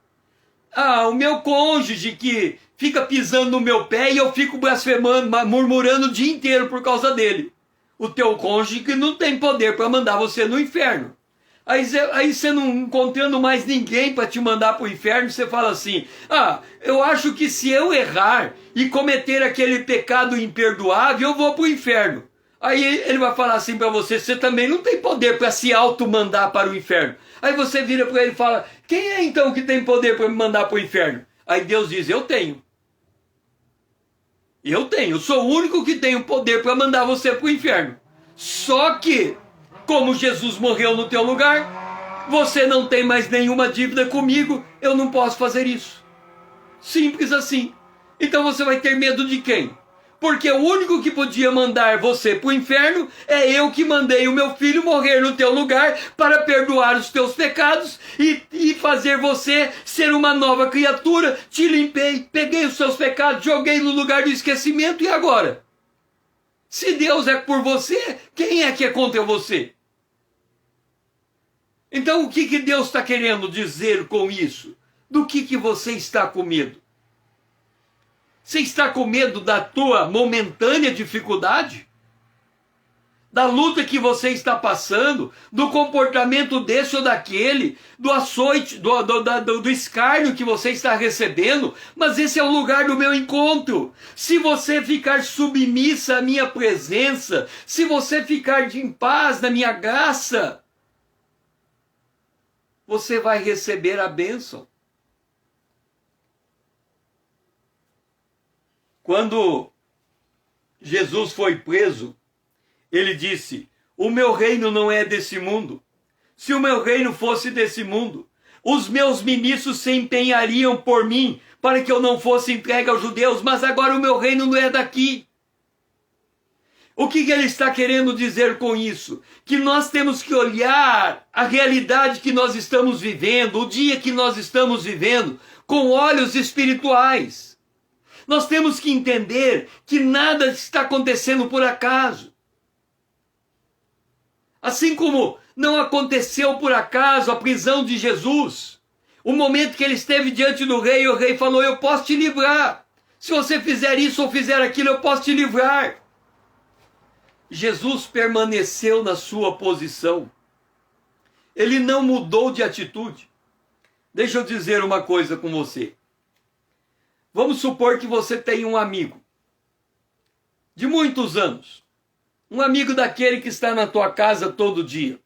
o meu cônjuge que fica pisando no meu pé e eu fico blasfemando, murmurando o dia inteiro por causa dele. O teu cônjuge que não tem poder para mandar você no inferno. Aí você não encontrando mais ninguém para te mandar para o inferno, você fala assim, eu acho que se eu errar e cometer aquele pecado imperdoável, eu vou para o inferno. Aí ele vai falar assim para você, você também não tem poder para se auto-mandar para o inferno. Aí você vira para ele e fala, quem é então que tem poder para me mandar para o inferno? Aí Deus diz, eu tenho. Eu sou o único que tenho poder para mandar você para o inferno. Só que, como Jesus morreu no teu lugar, você não tem mais nenhuma dívida comigo, eu não posso fazer isso. Simples assim. Então você vai ter medo de quem? Porque o único que podia mandar você para o inferno é eu que mandei o meu filho morrer no teu lugar para perdoar os teus pecados e fazer você ser uma nova criatura. Te limpei, peguei os seus pecados, joguei no lugar do esquecimento e agora? Se Deus é por você, quem é que é contra você? Então o que Deus está querendo dizer com isso? Do que você está com medo? Você está com medo da tua momentânea dificuldade? Da luta que você está passando? Do comportamento desse ou daquele? Do açoite, do escárnio que você está recebendo? Mas esse é o lugar do meu encontro. Se você ficar submissa à minha presença, se você ficar em paz na minha graça, você vai receber a bênção. Quando Jesus foi preso, ele disse, o meu reino não é desse mundo. Se o meu reino fosse desse mundo, os meus ministros se empenhariam por mim para que eu não fosse entregue aos judeus, mas agora o meu reino não é daqui. O que ele está querendo dizer com isso? Que nós temos que olhar a realidade que nós estamos vivendo, o dia que nós estamos vivendo, com olhos espirituais. Nós temos que entender que nada está acontecendo por acaso. Assim como não aconteceu por acaso a prisão de Jesus, o momento que ele esteve diante do rei, e o rei falou: eu posso te livrar. Se você fizer isso ou fizer aquilo, eu posso te livrar. Jesus permaneceu na sua posição. Ele não mudou de atitude. Deixa eu dizer uma coisa com você. Vamos supor que você tem um amigo de muitos anos. Um amigo daquele que está na tua casa todo dia.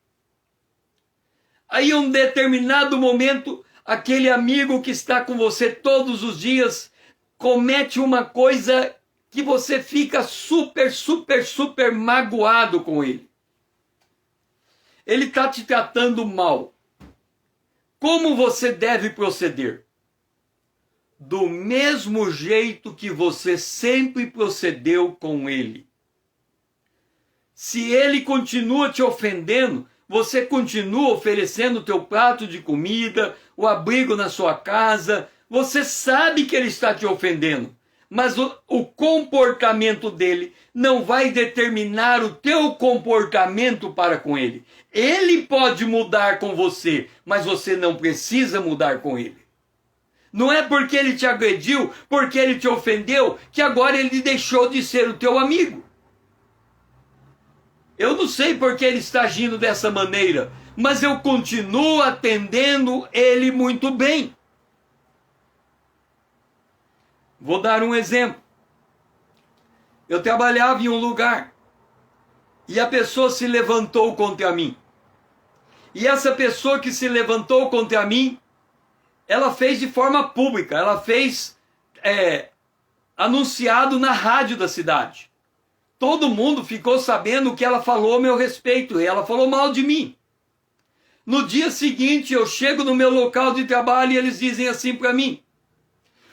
Aí, em um determinado momento, aquele amigo que está com você todos os dias comete uma coisa que você fica super magoado com ele. Ele está te tratando mal. Como você deve proceder? Do mesmo jeito que você sempre procedeu com ele. Se ele continua te ofendendo, você continua oferecendo o teu prato de comida, o abrigo na sua casa. Você sabe que ele está te ofendendo, mas o comportamento dele não vai determinar o teu comportamento para com ele. Ele pode mudar com você, mas você não precisa mudar com ele. Não é porque ele te agrediu, porque ele te ofendeu, que agora ele deixou de ser o teu amigo. Eu não sei porque ele está agindo dessa maneira, mas eu continuo atendendo ele muito bem. Vou dar um exemplo. Eu trabalhava em um lugar e a pessoa se levantou contra mim. E essa pessoa que se levantou contra mim, ela fez de forma pública, ela fez anunciado na rádio da cidade. Todo mundo ficou sabendo o que ela falou a meu respeito, e ela falou mal de mim. No dia seguinte, eu chego no meu local de trabalho e eles dizem assim para mim: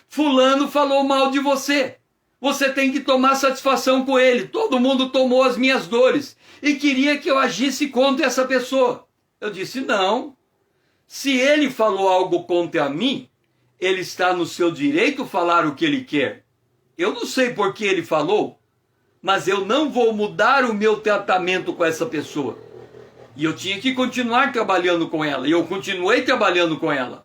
fulano falou mal de você. Você tem que tomar satisfação com ele. Todo mundo tomou as minhas dores e queria que eu agisse contra essa pessoa. Eu disse: não. Se ele falou algo contra mim, ele está no seu direito falar o que ele quer. Eu não sei por que ele falou, mas eu não vou mudar o meu tratamento com essa pessoa. E eu tinha que continuar trabalhando com ela. E eu continuei trabalhando com ela.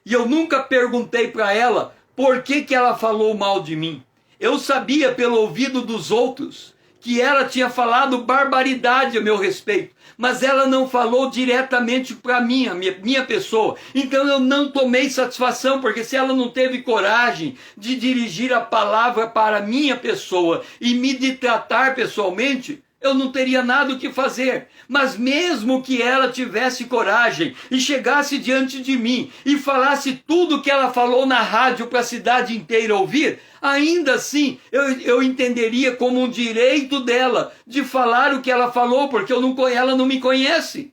E eu nunca perguntei para ela por que ela falou mal de mim. Eu sabia pelo ouvido dos outros que ela tinha falado barbaridade a meu respeito. Mas ela não falou diretamente para mim, a minha pessoa. Então eu não tomei satisfação, porque se ela não teve coragem de dirigir a palavra para a minha pessoa e me tratar pessoalmente, eu não teria nada o que fazer. Mas mesmo que ela tivesse coragem e chegasse diante de mim e falasse tudo que ela falou na rádio para a cidade inteira ouvir, ainda assim eu entenderia como um direito dela de falar o que ela falou, porque ela não me conhece.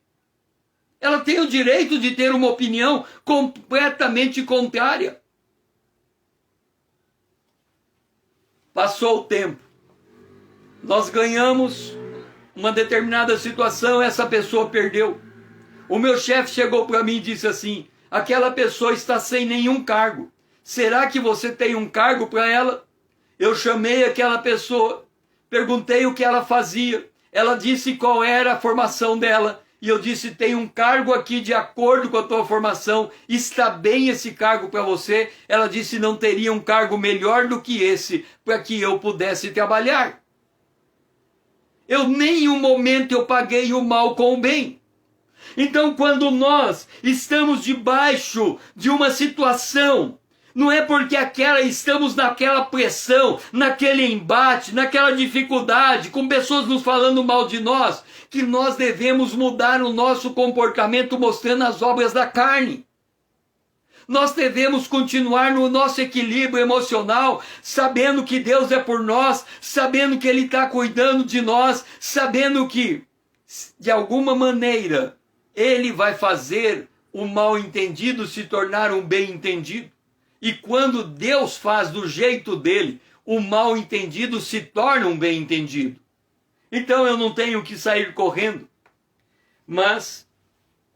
Ela tem o direito de ter uma opinião completamente contrária. Passou o tempo. Nós ganhamos uma determinada situação, essa pessoa perdeu. O meu chefe chegou para mim e disse assim: aquela pessoa está sem nenhum cargo. Será que você tem um cargo para ela? Eu chamei aquela pessoa, perguntei o que ela fazia. Ela disse qual era a formação dela. E eu disse: tem um cargo aqui de acordo com a tua formação, está bem esse cargo para você? Ela disse: não teria um cargo melhor do que esse para que eu pudesse trabalhar. Eu nem um momento eu paguei o mal com o bem. Então, quando nós estamos debaixo de uma situação, não é porque estamos naquela pressão, naquele embate, naquela dificuldade, com pessoas nos falando mal de nós, que nós devemos mudar o nosso comportamento mostrando as obras da carne. Nós devemos continuar no nosso equilíbrio emocional, sabendo que Deus é por nós, sabendo que Ele está cuidando de nós, sabendo que, de alguma maneira, Ele vai fazer o mal entendido se tornar um bem entendido. E quando Deus faz do jeito dele, o mal entendido se torna um bem entendido. Então eu não tenho que sair correndo. Mas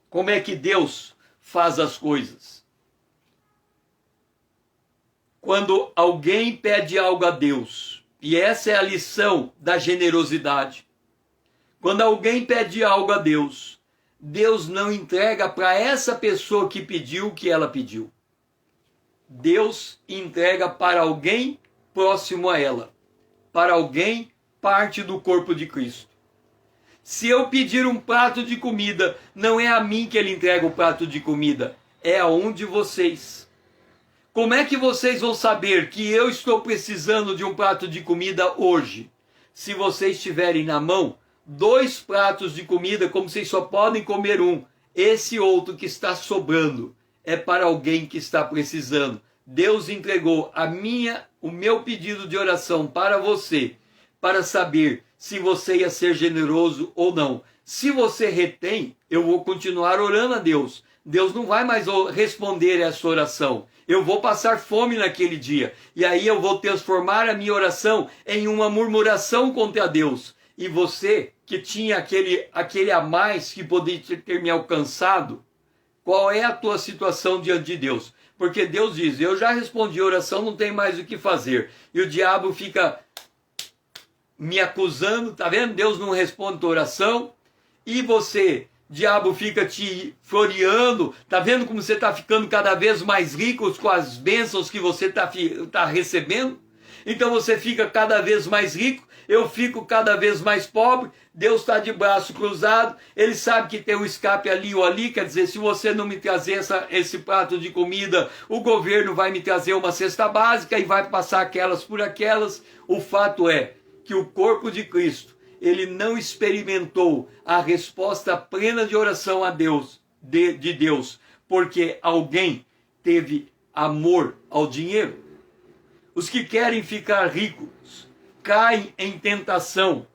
como é que Deus faz as coisas? Quando alguém pede algo a Deus, e essa é a lição da generosidade. Quando alguém pede algo a Deus, Deus não entrega para essa pessoa que pediu o que ela pediu. Deus entrega para alguém próximo a ela, para alguém parte do corpo de Cristo. Se eu pedir um prato de comida, não é a mim que ele entrega o prato de comida, é a um de vocês. Como é que vocês vão saber que eu estou precisando de um prato de comida hoje? Se vocês tiverem na mão 2 pratos de comida, como vocês só podem comer um, esse outro que está sobrando é para alguém que está precisando. Deus entregou o meu pedido de oração para você, para saber se você ia ser generoso ou não. Se você retém, eu vou continuar orando a Deus. Deus não vai mais responder essa oração. Eu vou passar fome naquele dia. E aí eu vou transformar a minha oração em uma murmuração contra Deus. E você, que tinha aquele a mais que poderia ter me alcançado, qual é a tua situação diante de Deus? Porque Deus diz, eu já respondi a oração, não tem mais o que fazer. E o diabo fica me acusando, tá vendo? Deus não responde a tua oração. E você, diabo, fica te floreando. Tá vendo como você está ficando cada vez mais rico com as bênçãos que você tá recebendo? Então você fica cada vez mais rico, eu fico cada vez mais pobre, Deus está de braço cruzado, ele sabe que tem um escape ali ou ali, quer dizer, se você não me trazer esse prato de comida, o governo vai me trazer uma cesta básica e vai passar aquelas por aquelas. O fato é que o corpo de Cristo, ele não experimentou a resposta plena de oração a Deus, de Deus, porque alguém teve amor ao dinheiro. Os que querem ficar ricos caem em tentação,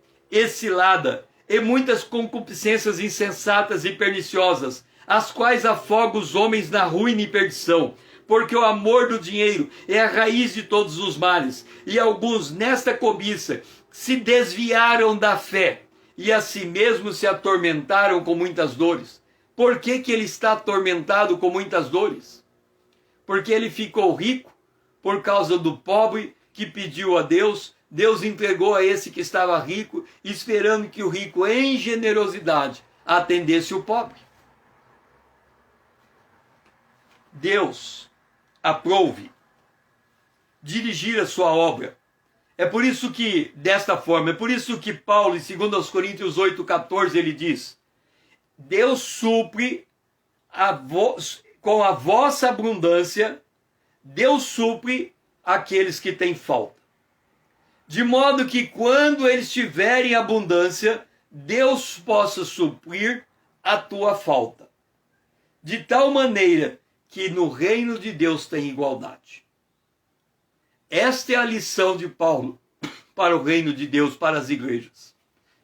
cilada, e muitas concupiscências insensatas e perniciosas, as quais afogam os homens na ruína e perdição. Porque o amor do dinheiro é a raiz de todos os males, e alguns nesta cobiça se desviaram da fé, e a si mesmos se atormentaram com muitas dores. Por que ele está atormentado com muitas dores? Porque ele ficou rico, por causa do pobre que pediu a Deus, Deus entregou a esse que estava rico, esperando que o rico, em generosidade, atendesse o pobre. Deus aprove dirigir a sua obra. É por isso que, desta forma, é por isso que Paulo, em 2 Coríntios 8,14, ele diz, Deus supre com a vossa abundância, Deus supre aqueles que têm falta. De modo que quando eles tiverem abundância, Deus possa suprir a tua falta. De tal maneira que no reino de Deus tem igualdade. Esta é a lição de Paulo para o reino de Deus, para as igrejas.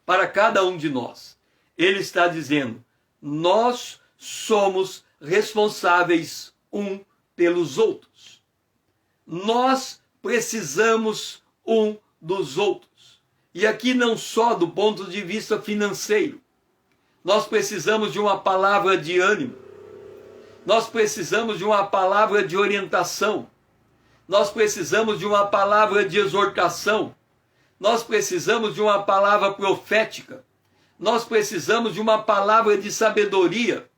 Para cada um de nós. Ele está dizendo, nós somos responsáveis um pelos outros. Nós precisamos um dos outros. E aqui não só do ponto de vista financeiro. Nós precisamos de uma palavra de ânimo. Nós precisamos de uma palavra de orientação. Nós precisamos de uma palavra de exortação. Nós precisamos de uma palavra profética. Nós precisamos de uma palavra de sabedoria.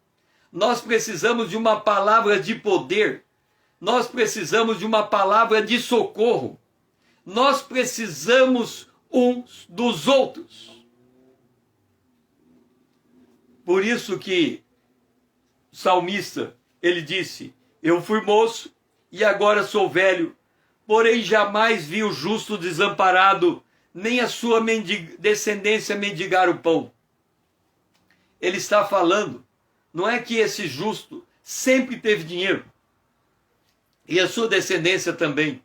Nós precisamos de uma palavra de poder. Nós precisamos de uma palavra de socorro. Nós precisamos uns dos outros. Por isso que o salmista, ele disse, eu fui moço e agora sou velho, porém jamais vi o justo desamparado, nem a sua descendência mendigar o pão. Ele está falando, não é que esse justo sempre teve dinheiro, e a sua descendência também.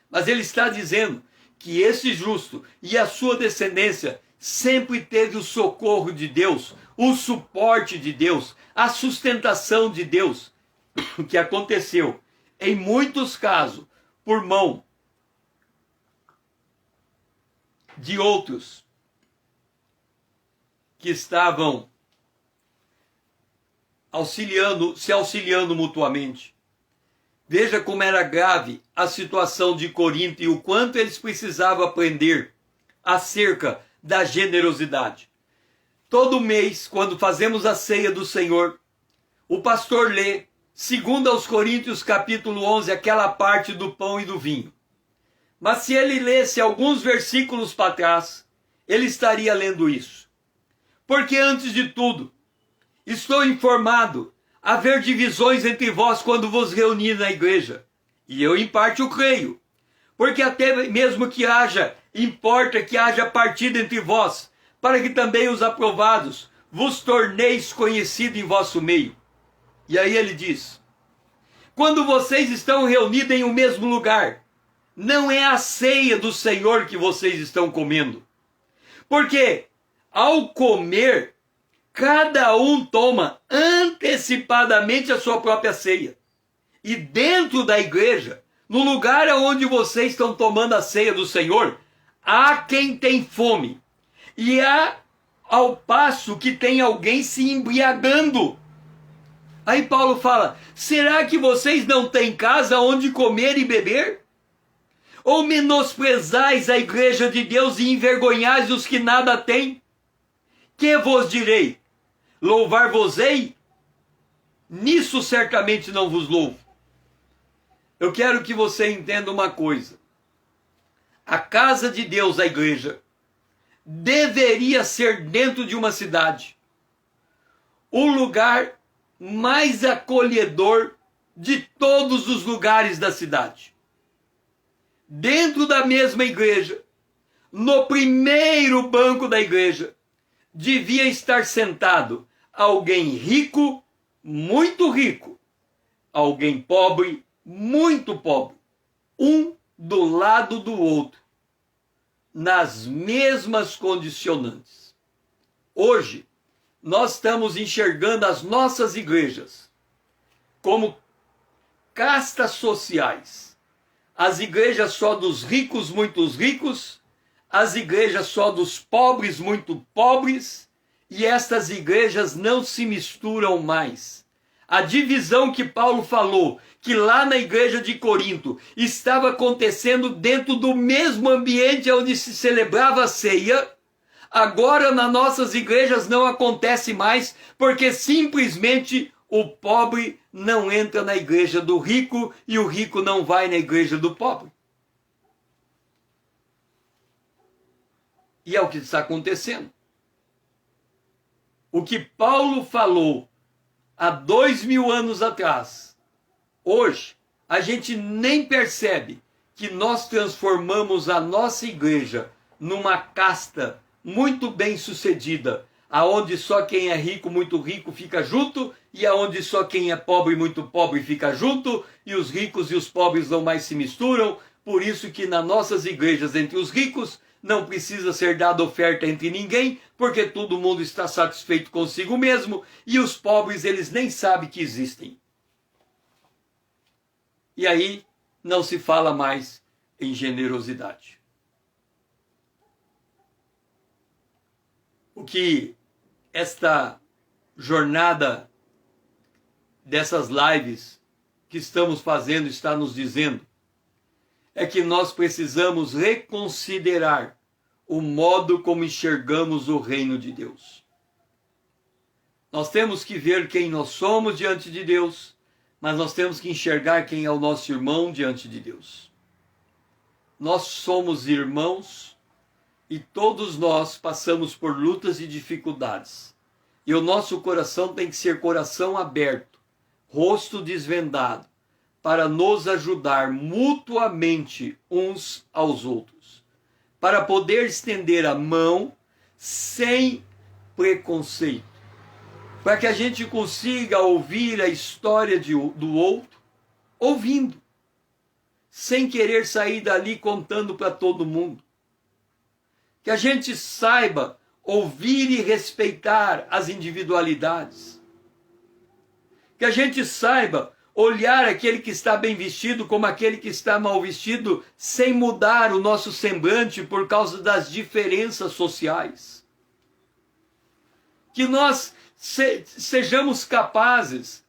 Mas ele está dizendo que esse justo e a sua descendência sempre teve o socorro de Deus, o suporte de Deus, a sustentação de Deus, que aconteceu, em muitos casos, por mão de outros, que estavam se auxiliando mutuamente. Veja como era grave a situação de Corinto e o quanto eles precisavam aprender acerca da generosidade. Todo mês, quando fazemos a ceia do Senhor, o pastor lê, 2 aos Coríntios capítulo 11, aquela parte do pão e do vinho. Mas se ele lesse alguns versículos para trás, ele estaria lendo isso. Porque antes de tudo, estou informado haver divisões entre vós quando vos reunir na igreja. E eu em parte o creio. Porque até mesmo que importa que haja partida entre vós, para que também os aprovados vos torneis conhecido em vosso meio. E aí ele diz, quando vocês estão reunidos em um mesmo lugar, não é a ceia do Senhor que vocês estão comendo. Porque ao comer, cada um toma antecipadamente a sua própria ceia. E dentro da igreja, no lugar onde vocês estão tomando a ceia do Senhor, há quem tem fome. E há ao passo que tem alguém se embriagando. Aí Paulo fala, será que vocês não têm casa onde comer e beber? Ou menosprezais a igreja de Deus e envergonhais os que nada têm? Que vos direi? Louvar-vos-ei? Nisso certamente não vos louvo. Eu quero que você entenda uma coisa. A casa de Deus, a igreja, deveria ser dentro de uma cidade o lugar mais acolhedor de todos os lugares da cidade. Dentro da mesma igreja, no primeiro banco da igreja, devia estar sentado alguém rico, muito rico, alguém pobre, muito pobre, um do lado do outro, nas mesmas condicionantes. Hoje, nós estamos enxergando as nossas igrejas como castas sociais. As igrejas só dos ricos, muitos ricos, as igrejas só dos pobres, muito pobres, e estas igrejas não se misturam mais. A divisão que Paulo falou, que lá na igreja de Corinto estava acontecendo dentro do mesmo ambiente onde se celebrava a ceia, agora nas nossas igrejas não acontece mais, porque simplesmente o pobre não entra na igreja do rico e o rico não vai na igreja do pobre. E é o que está acontecendo. O que Paulo falou há 2000 anos atrás, hoje, a gente nem percebe que nós transformamos a nossa igreja numa casta muito bem sucedida, aonde só quem é rico, muito rico fica junto, e aonde só quem é pobre, muito pobre fica junto, e os ricos e os pobres não mais se misturam. Por isso que nas nossas igrejas, entre os ricos, não precisa ser dada oferta entre ninguém, porque todo mundo está satisfeito consigo mesmo, e os pobres eles nem sabem que existem. E aí não se fala mais em generosidade. O que esta jornada dessas lives que estamos fazendo está nos dizendo é que nós precisamos reconsiderar o modo como enxergamos o reino de Deus. Nós temos que ver quem nós somos diante de Deus, mas nós temos que enxergar quem é o nosso irmão diante de Deus. Nós somos irmãos e todos nós passamos por lutas e dificuldades. E o nosso coração tem que ser coração aberto, rosto desvendado, para nos ajudar mutuamente uns aos outros, para poder estender a mão sem preconceito, para que a gente consiga ouvir a história do outro, ouvindo, sem querer sair dali contando para todo mundo. Que a gente saiba ouvir e respeitar as individualidades. Que a gente saiba olhar aquele que está bem vestido como aquele que está mal vestido, sem mudar o nosso semblante por causa das diferenças sociais. que nós sejamos capazes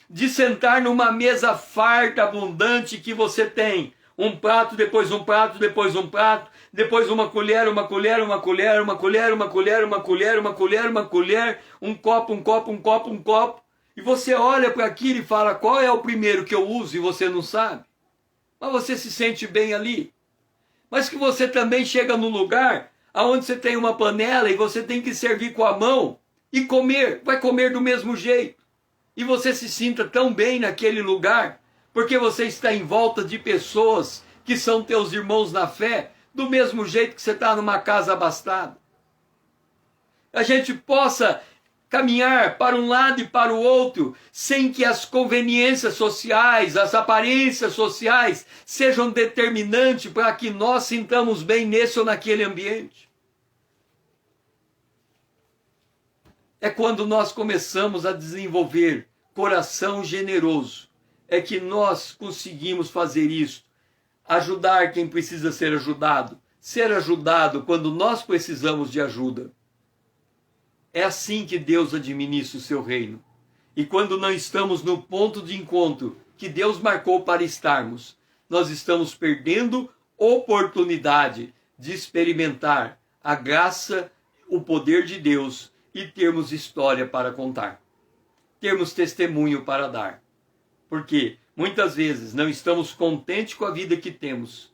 de sentar numa mesa farta, abundante, que você tem um prato, depois um prato, depois um prato, depois uma colher, uma colher, uma colher, uma colher, uma colher, uma colher, uma colher, uma colher, um copo, um copo, um copo, um copo, e você olha para aquilo e fala, qual é o primeiro que eu uso, e você não sabe, mas você se sente bem ali. Mas que você também chega num lugar onde você tem uma panela e você tem que servir com a mão e comer, vai comer do mesmo jeito. E você se sinta tão bem naquele lugar, porque você está em volta de pessoas que são teus irmãos na fé, do mesmo jeito que você está numa casa abastada. A gente possa caminhar para um lado e para o outro, sem que as conveniências sociais, as aparências sociais sejam determinantes para que nós sintamos bem nesse ou naquele ambiente. É quando nós começamos a desenvolver coração generoso, é que nós conseguimos fazer isso, ajudar quem precisa ser ajudado quando nós precisamos de ajuda. É assim que Deus administra o seu reino. E quando não estamos no ponto de encontro que Deus marcou para estarmos, nós estamos perdendo oportunidade de experimentar a graça, o poder de Deus e termos história para contar. Termos testemunho para dar. Porque muitas vezes não estamos contentes com a vida que temos,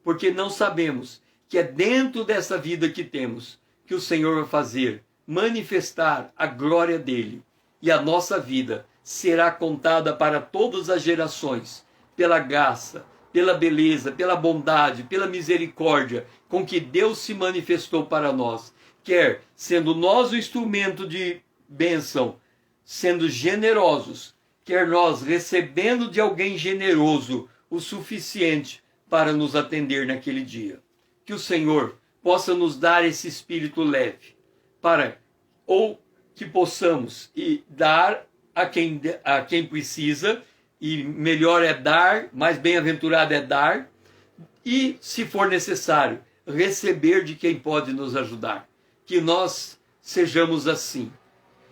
porque não sabemos que é dentro dessa vida que temos que o Senhor vai fazer manifestar a glória dele, e a nossa vida será contada para todas as gerações, pela graça, pela beleza, pela bondade, pela misericórdia com que Deus se manifestou para nós, quer sendo nós o instrumento de bênção, sendo generosos, quer nós recebendo de alguém generoso o suficiente para nos atender naquele dia. Que o Senhor possa nos dar esse espírito leve, ou que possamos dar a quem precisa, e melhor é dar, mais bem-aventurado é dar, e, se for necessário, receber de quem pode nos ajudar. Que nós sejamos assim,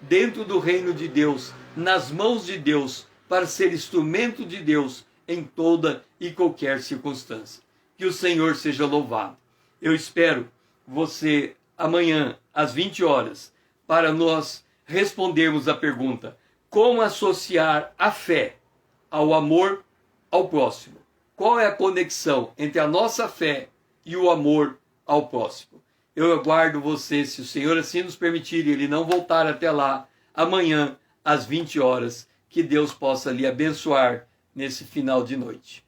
dentro do reino de Deus, nas mãos de Deus, para ser instrumento de Deus em toda e qualquer circunstância. Que o Senhor seja louvado. Eu espero você amanhã, às 20 horas, para nós respondermos a pergunta: como associar a fé ao amor ao próximo? Qual é a conexão entre a nossa fé e o amor ao próximo? Eu aguardo você, se o Senhor assim nos permitir, e Ele não voltar até lá, amanhã, às 20 horas, que Deus possa lhe abençoar nesse final de noite.